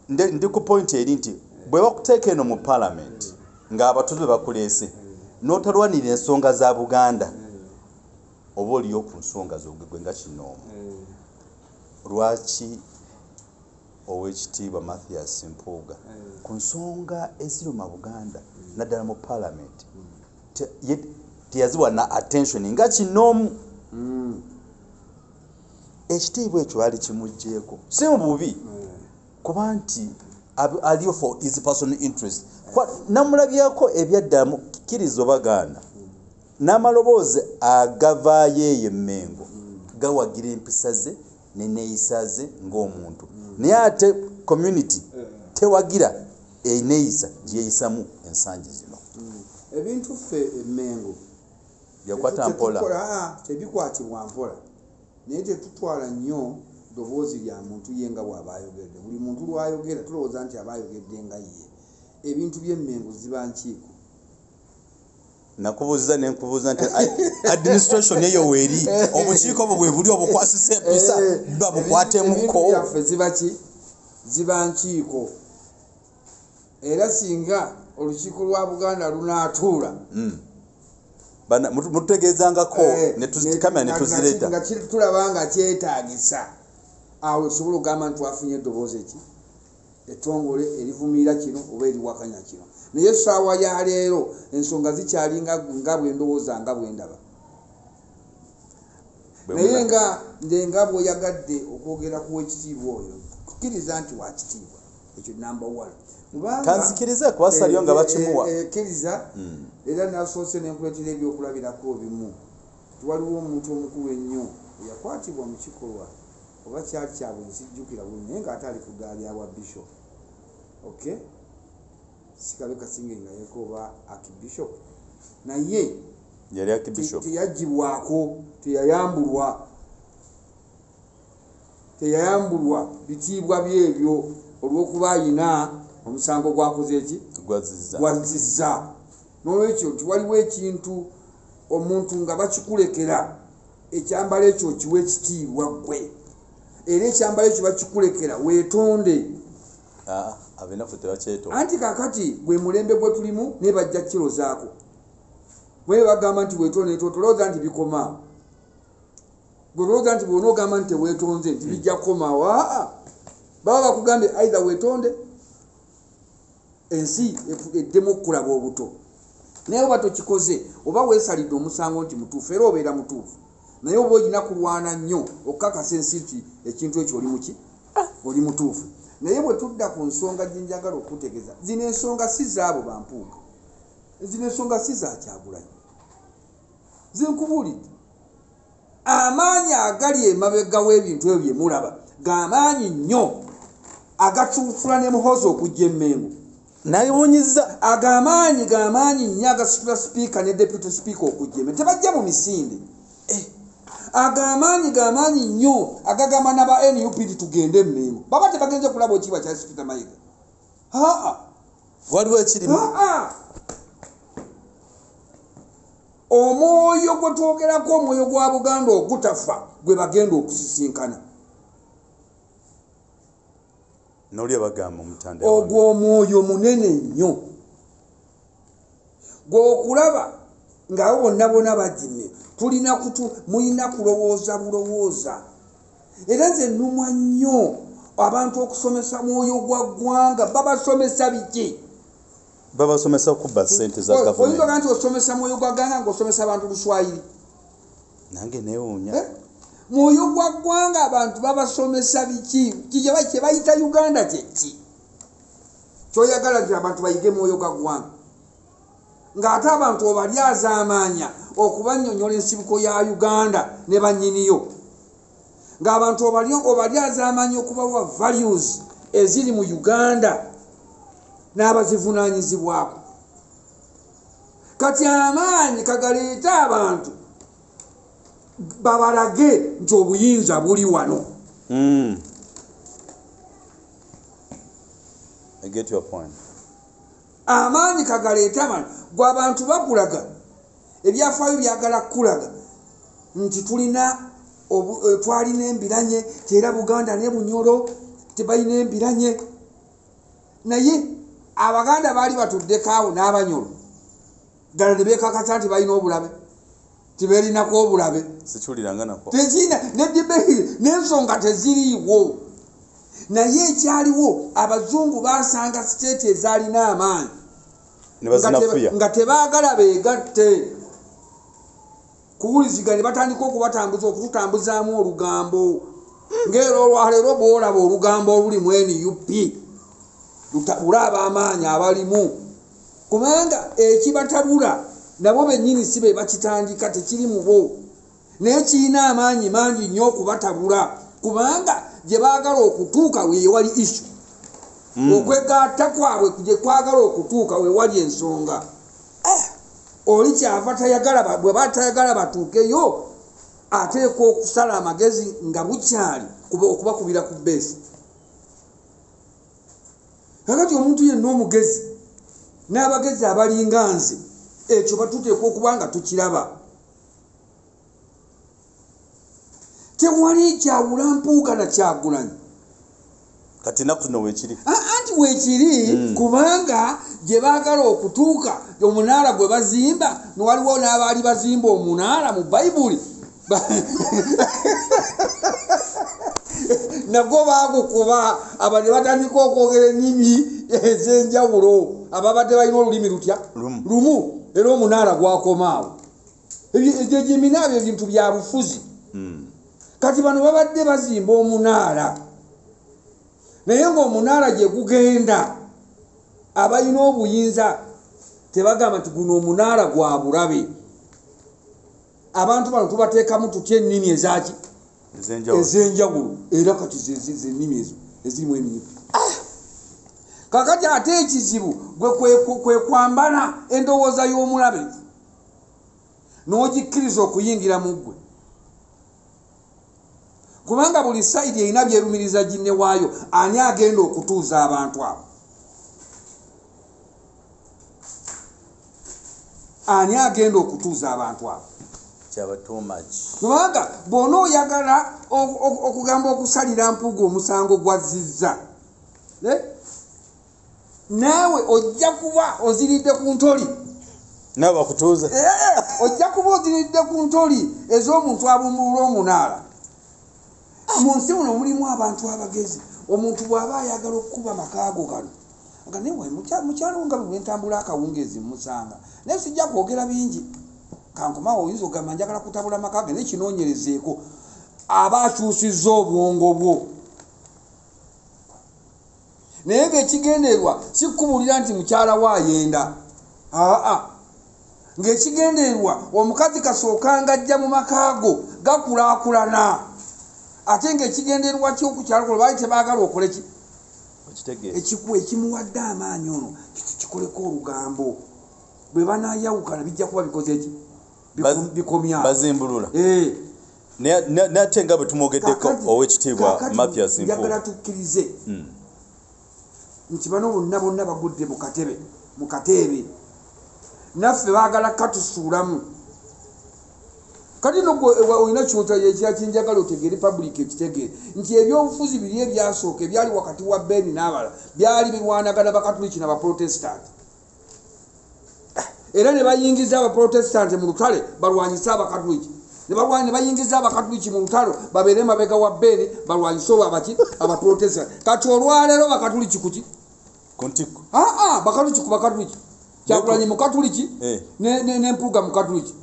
ndi ku point eri nti bwe bakuteeka eno mu parliament ng'abatuze bakuleese n'otalwanira ensonga za Buganda oba oliyo ku nsonga zogegwe nga kinoomu. Lwaki ow'ekitiibwa Mathias Mpuuga ku nsonga eziruma Buganda naddala mu parliament teyaziwa na attention nga kinoomu? Ekitiibwa ekyo ali kimugjeeko si mu bubi kuba nti aliyo for his personal interest. Namulabyeko ebyaddamu kkirizo Baganda n'amaloboozi agavaayo eyo emmengo gawagira empisa ze n'enneeyisa ze ng'omuntu. Naye ate community tewagira enneeyisa gyeyisamu ensangi zino. Ebintu ffe emmengo byakwata mpola tebikwatibwa mpola naye tetutwala nnyo ddoboozi lya muntu ye nga bw'aba ayogedde. Buli muntu lw'ayogera tulowooza nti aba ayogedde nga ye. Ebintu by'emmengo ziba nkiiko. Nakubuuziza ne nkubuuza nti administration eyo weeri obukiiko obwo bwe buli obukwasisa empisa babukwatemuko. Byaffe ziba ki? Ziba nkiiko. Era singa olukiiko lwa Buganda lunaatuula mututegeezangako kamera ne tuzireeta nga tulaba nga kyetaagisa awo osobola okugamba nti twafunye eddoboozi eki ettongole erivumirira kino oba eriwakanya kino. Naye essaawa ya leero ensonga zikyali nga bwe ndowooza nga bwe ndaba. Naye nga bw'oyagadde okwogera ku w'ekitiibwa oyo kkiriza nti wa kitiibwa ekyo number one. Kanzikirize kubasaliyo nga bakimuwa kkiriza era nasoose n'enkuleetera ebyokulabirako bimu. Waliwo omuntu omukulu ennyo eyakwatibwa mu kikolwa oba kyali kyabwe nsijjukira buli naye ng'ate ali ku ddaala lya Bishop. Okay? Sikabe Kasinge nga yeko oba Archbishop. Naye yali Archbishop teyagibwako, teyayambulwa bitiibwa byebyo olw'okuba ayina omusango gwakoze eki gwazizza. N'olwekyo nti waliwo ekintu omuntu nga bakikulekera ekyambalo ekyo kiwa ekitiibwa ggwe era ekyambalo ekyo bakikulekera weetonde. abenafu tebakyetonda. Anti kakati gwe mulembe gwe tulimu ne bajja kirozaako bwe bagamba nti weetonde tolowooza nti bikoma. Gwe olowooza nti bw'ona ogamba nti teweetonze nti bijja kukomaawo. Baba bakugambye either weetonde ensi eddemu okulaba obuto naye oba tokikoze oba weesalidde omusango nti mutuufu era obeera mutuufu naye oba olina kulwana nnyo okukakasa ensi nti ekintu ekyo oli muki oli mutuufu naye bwe tudda ku nsonga gye njagala okutegeeza zino ensonga si zaabo bampuuga zino ensonga si za Kyagulanyi zenkubuulidde amaanyi agali emabega w'ebintu ebyo bye mulaba g'amaanyi nnyo agatuufula ne Muhoozi okujja Emmengo nayewunyizza agamaanyi nnyo agasitula sipiika ne deputy sipiika okujja Emmengo tebajja mu misinde agamaanyi nnyo agagamba n'aba NUP tugende Emmengo baba tebagenze kulaba okiba kya Sipita Mayiga waliwo ekirimu omwoyo gwe twogerako omwoyo gwa Buganda ogutafa gwe bagenda okusisinkana noli abagamba omutanda ogwo omwoyo munene nnyo gw'okulaba ng'abo bonna bagimye mulina kulowooza bulowooza era nze nnumwa nnyo abantu okusomesa mwoyo gwa ggwanga babasomesa biki babasomesa kubba ssente za gavumenti oyinza nti osomesa mwoyo gwa ggwanga ng'osomesa abantu Luswayiri nange neewuunya mwoyo gwa ggwanga abantu babasomesa biki kye bayita Uganda kyeki kyoyagala nti abantu bayige mwoyo gwa ggwanga ng'ate abantu obalyazaamaanya okubannyonnyola ensibuko ya Uganda ne bannyiniyo ng'abantu obalyazaamaanya okubawa values eziri mu Uganda n'abazivunaanyizibwako kati amaanyi kagaleete abantu babalage nti obuyinza buli wano I get your point. Amaanyi kagaleeta abantu gwe abantu bakulaga ebyafaayo byagala kukulaga nti twalina embiranye era Buganda ne Bunyoro tebalina embiranye naye Abaganda baali batuddeko awo n'Abanyoro ddala ne beekakasa nti balina obulabe tibeerinako obulabe sikiwuliranga nako tekina neddibehi n'ensonga teziriiwo naye ekyaliwo abazungu basanga siteeti ezaalina amaanyi nga tebaagala beegatte kuwuliziganya ne batandika okututambuzaamu olugambo ng'era olwaleero bw'olaba olugambo olulimu NUP lutabula ab'amaanyi abalimu kubanga ekibatabula nabo bennyini si be bakitandika tekiri mu bo naye kirina amaanyi mangi nnyo okubatabula kubanga gye baagala okutuuka we wali issue okwegatta kwabwe gye kwagala okutuuka we wali ensonga oli kyava tayagala bwe batayagala batuukeyo ateekwa okusala amagezi nga bukyali okubakubira ku bbeesi kakati omuntu yenna omugezi n'abagezi abalinga nze ekyo batuteekwa okuba nga tukiraba tewali kyawula mpuuga na Kyagulanyi kati naku zino weekiri anti weekiri kubanga gye baagala okutuuka omunaala gwe bazimba newaliwo n'abaali bazimba omunaala mu Bayibuli nagwo baagukuba aba ne batandika okwogera ennimi ez'enjawulo ababadde balina olulimi lutya lumu era omunaala gwakomaawo egyo giminaabyo ebintu bya bufuzi kati bano babadde bazimba omunaala naye ng'omunaala gye gugenda abalina obuyinza tebagamba nti guno omunaala gwa bulabe abantu bano tubateekamu tutya ennimi ezaki ez'enjawulo era kati zennimi ezo ezirimu emirimu kakati ate ekizibu gwe kwambala endowooza y'omulabe n'ogikkiriza okuyingira mu ggwe kubanga buli sayidi erina byerumiriza ginne waayo ani agenda okutuuza abantu abo ani agenda okutuuza abantu abo kubanga bw'ona oyagala okugamba okusalira mpuuga omusango gwazizza naawe ojja kuba oziridde ku ntoli naawe bakutuuze ojja kuba oziridde ku ntoli ez'omuntu abumbulula omunaala mu nsi muno mulimu abantu abagezi omuntu bw'aba ayagala okukuba makaago gano nga newe mukyalo nga bwe ntambula akawungezi musanga naye sijja kwogera bingi kankomawo oyinza ogamba njagala kutabula maka ge nekinoonyerezeeko aba akyusizza obwongo bwo naye ng'ekigendererwa si kukubulira nti mukyala waayenda ng'ekigendererwa omukazi kasookanga ajja mu makaago gakulaakulana ate ng'ekigendererwa ky'okukyalo kulo baali tebaagala okole ki ekimuwadde amaanyi ono kikoleko olugambo bwe banaayawukana bijja kuba bikoze ki bikomya bazimbulula nate nga bwe tumwogeddeko owekitiibwa Mathias Mpuuga njagala tukkirize nti bano bonna bagudde mu kateebe naffe baagala katusuulamu kati olina kinjagala otegeere public ekitegere nti ebyobufuzi biri ebyasooka ebyali wakati wa Beni n'abala byali birwanagana bakatuliki n'abaprotestant era ne bayingiza abaprotestant mu lutale balwanyise abakatuliki ne bayingiza abakatuliki mu lutalo babeere mabega wa Beni balwanyise abaprotestant kati olwaleero bakatuliki kuki kontiko bakatuliki ku bakatuliki kyakulanye mukatuliki n'Empuuga mukatuliki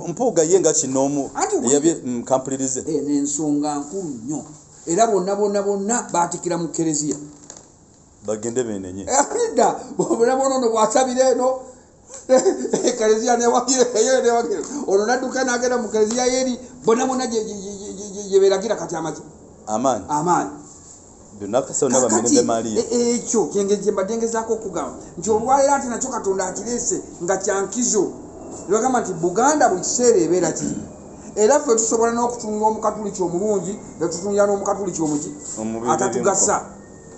Mpuuga ye nga kinoomu yabye kampulirize n'ensonga nkulu nnyo era bonna baatikira mu kereziya bagende benenye edda bonna ono bwasabira eno kereziya newagire ono nadduka n'agenda mu kereziya yeri bonna gye beeragira kati amaanyi ekyo kyengeri mbadde ngezaako okugamba nti olwaleero ate nakyo Katonda akireese nga kyankizo nebagamba nti Buganda buli kiseera ebeera ki era ffe tusobola n'okutunula omukatuliki omulungi netutunulira n'omukatuliki omuki atatugasa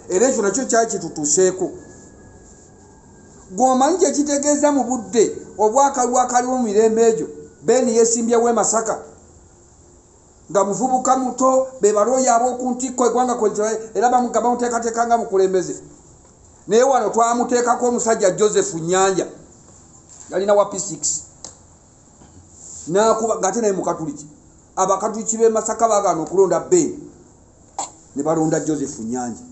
era ekyo nakyo kyali kitutuuseeko gwomanyi kyekitegeeza mu budde obwakaliwo akaliwo mu mirembe egyo Beni yeesimbyewo e Masaka nga muvubuka muto be balooyi ab'oku ntikko eggwanga era bamuteekateekanga mukulembeze naye wano twamuteekako omusajja Joseph Nyanja yalina wa P6 n'akuba ng'ate naye mukatuliki abakatuliki b'e Masaka baagaana okulonda Beni ne balonda Joseph Nyanja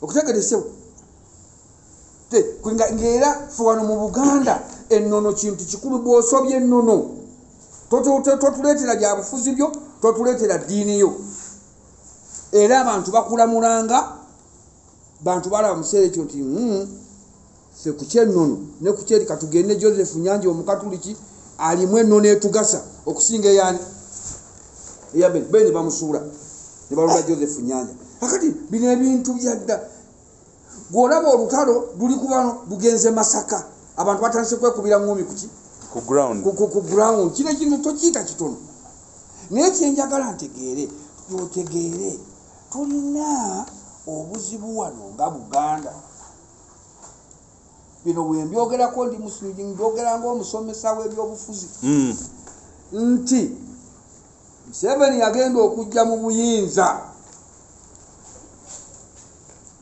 okutegeresewo ng'era fe wano mu Buganda ennono kintu kikulu bw'osobye ennono totuleetera bya bufuzi byo totuleetera ddiini yo era abantu bakulamulanga bantu balaba museera ekyo nti ffe ku kyennono ne ku kyeri katugende Joseph Nyanja omukatuliki alimu ennono etugasa okusinga eyani eya Beni bamusuula ne balonda Joseph Nyanja akati bino ebintu byadda gwolaba olutalo luli kubano lugenze Masaka abantu batandise kwekubira ngumi ku ground kino ekintu tokiyita kitono naye kyenjagala ntegeere tulina obuzibu wano nga Buganda bino bwe mbyogerako ndi musulungi mbyogera ng'omusomesa w'ebyobufuzi nti Museveni yagenda okujja mu buyinza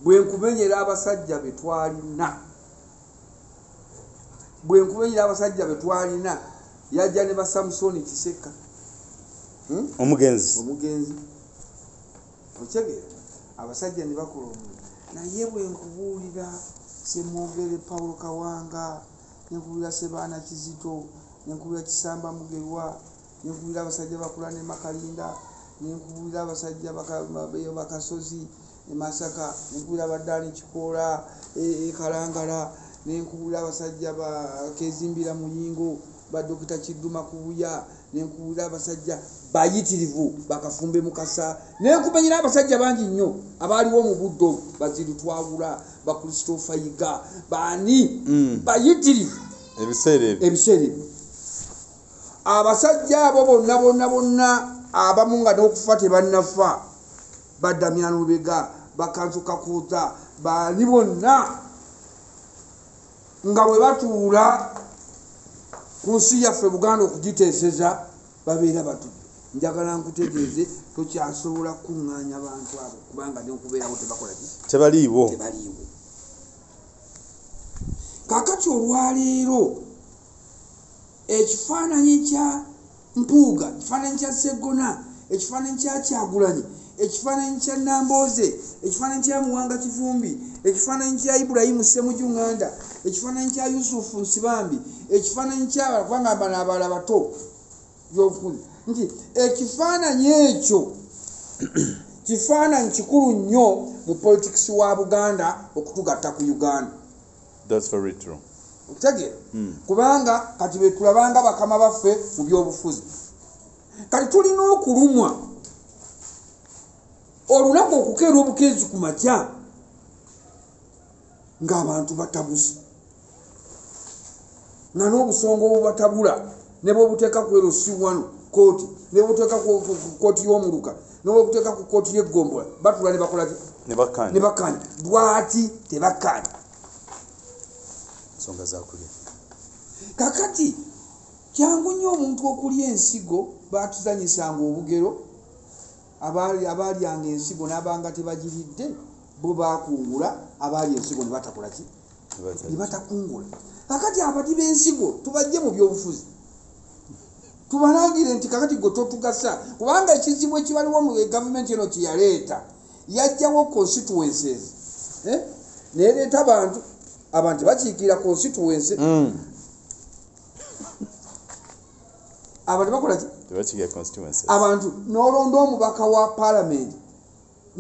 bwe nkumenyera abasajja be twalina yajja ne ba Samusoni Kiseka omugenzi okyegera abasajja ne bakola naye bwe nkubuulira Semwogere Paulo Kawanga nenkubulira Sebaana Kizito nenkubulira Kisamba Mugerwa nenkubulira abasajja bakula ne Makalinda nenkubulira abasajja bakasozi e Masaka nenkubulira Baddaani Kikoola Kalangala nenkubulira abasajja Kezimbira Muyingo ba Dr. Kiduma Kubuya nenkubulira abasajja bayitirivu Bakafumbe Mukasa nenkumenyera abasajja bangi nnyo abaaliwo mu buddo Baziru Twagula ba Christopher Yiga bani bayitirivu ebiseera abasajja abo bonna abamu nga n'okufa tebannafa Badamyano Lubega Bakanzu Kakuuta bani bonna nga bwe batuula ku nsi yaffe Buganda okugiteeseza babeera batudde njagala nkutegeeze tokyasobola kuŋŋaanya abantu abo kubanga n'okubeerawo tebaliiwo kaakati olwaleero ekifaananyi kya Mpuuga ekifaananyi kya Sseggona ekifaananyi kya Kyagulanyi ekifaananyi kya Nambooze, ekifaananyi kya Muwanga Kifumbi, ekifaananyi kya Ibrahimu Ssemujju Nganda, ekifaananyi kya Yusufu Nsibambi, ekifaananyi ky'abavanga abala bato byobufuzi nti ekifaananyi ekyo kifaananyi kikulu nnyo mu politics wa Buganda okutugatta ku Uganda. That's very true. Okutegeera kubanga kati be tulabanga bakama baffe mu byobufuzi kati tulina okulumwa olunaku okukeera obukeezi ku makya ng'abantu batabuse nga n'obusonga obubatabula ne bwobuteeka ku LC1 kooti ne bwobuteeka ku kooti y'omuluka ne bwobuteeka ku kooti y'eggombola batula ne bakola ne bakanya bwati tebakanya nsonga zakulya. Kakati kyangu nnyo omuntu okulya ensigo batuzanyisanga obugero abalyanga ensigo n'abanga tebagiridde bo bakungula abaali ensigo ne batakola ki ne batakungula. Kakati abati b'ensigo tubajje mu byobufuzi tubalangire nti kakati gwe totugasa kubanga ekizibu ekibaliwo mu gavumenti eno kyeyaleeta yajjawo constituencies neereeta abantu bakiikira constituency abantu bakola ki tebakiikira constituency abantu n'olonda omubaka wa parliament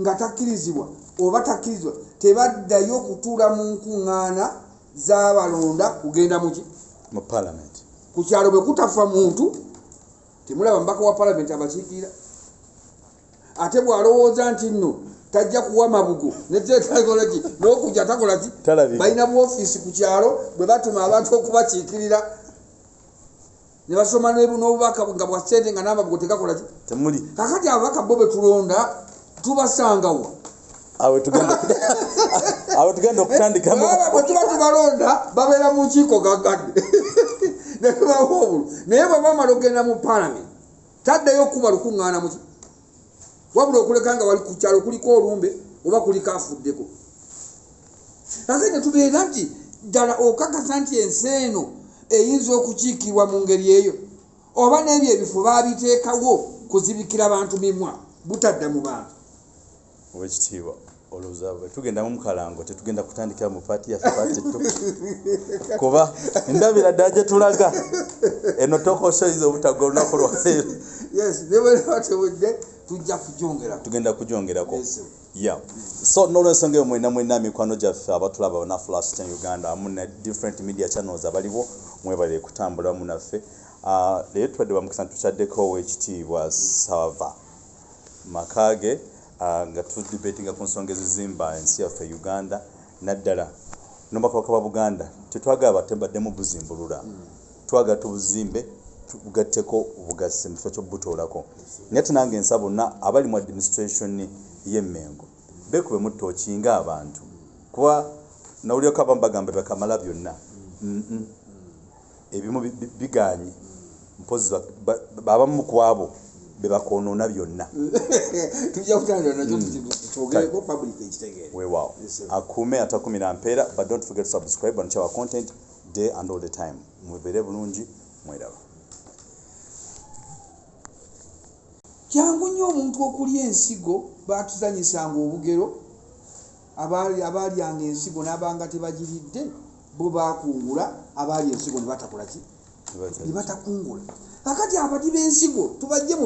nga takkirizibwa oba takkirizibwa tebaddayo kutuula mu nkuŋŋaana z'abalonda kugenda mu parliament ku kyalo bwe kutafa muntu temulaba mubaka wa parliament abakiikira ate bw'alowooza nti nno tajja kuwa mabugo netekolaki n'okujja takolaki balina buofiisi ku kyalo bwe batuma abantu okubakiikirira ne basoma n'obubaka nga bwa ssente nga n'amabugo tegakolaki temuli. Kakati ababaka bo be tulonda tubasangawa awe tugenda okutandikamu bwe tuba tubalonda babeera mu nkiiko gagadde ne tubawa obulu naye bwe bamala okugenda mu parliament taddayo okuba lukuŋŋaana muki wabula okuleka nga wali ku kyalo kuliko olumbe oba kuliko afuddeko. Ate ne tubeera nti ddala okakasa nti ensi eno eyinza okukiikirwa mu ngeri eyo oba n'ebyo ebifo baabiteekawo kuzibikira bantu mimwa butadda mu bantu. Owekitiibwa olowooza tugenda mu mukalango tetugenda kutandikira mu paati yaffe paati tu kuba ndabira ddala gye tulaga eno tokosoyiza obutagwa olunaku lwaleero. Yes, ne bwe batewedde tugenda kujongerako. Yeah. So n'olwensonga eyo mwena mikwano gyaffe abatulaba bonna Flash 10 Uganda amu ne different media channels abaliwo mwebale kutambula mu naffe. Leero tubadde bamukisa tukyadeko Owekitiibwa Saava Makage nga tudibetinga ku nsonga ezizimba ensi yaffe Uganda naddala n'omubaka wa Buganda tetwagala batembaddemu buzimbulula twagala tubuzimbe tugatteko obugasi mu kifo ky'obutoolako naye tunange ensaba bonna abali mu administration y'Emmengo beekube mu ttooki ng'abantu kuba nawuliako abamu bagamba bakamala byonna ebimu biganye mpozi abamu ku abo be bakoonoona byonna tujja kutandika nakyo twogereko public ekitegeere weewaawo akuume atakumira mpeera but don't forget to subscribe and share our content day and all the time mubeere bulungi mweraba. Kyangu nnyo omuntu okulya ensigo batuzanyisanga obugero abalyanga ensigo n'abanga tebagiridde bo bakungula abaali ensigo ne batakola ki ne batakungula. Kakati abati b'ensigo tubajje mu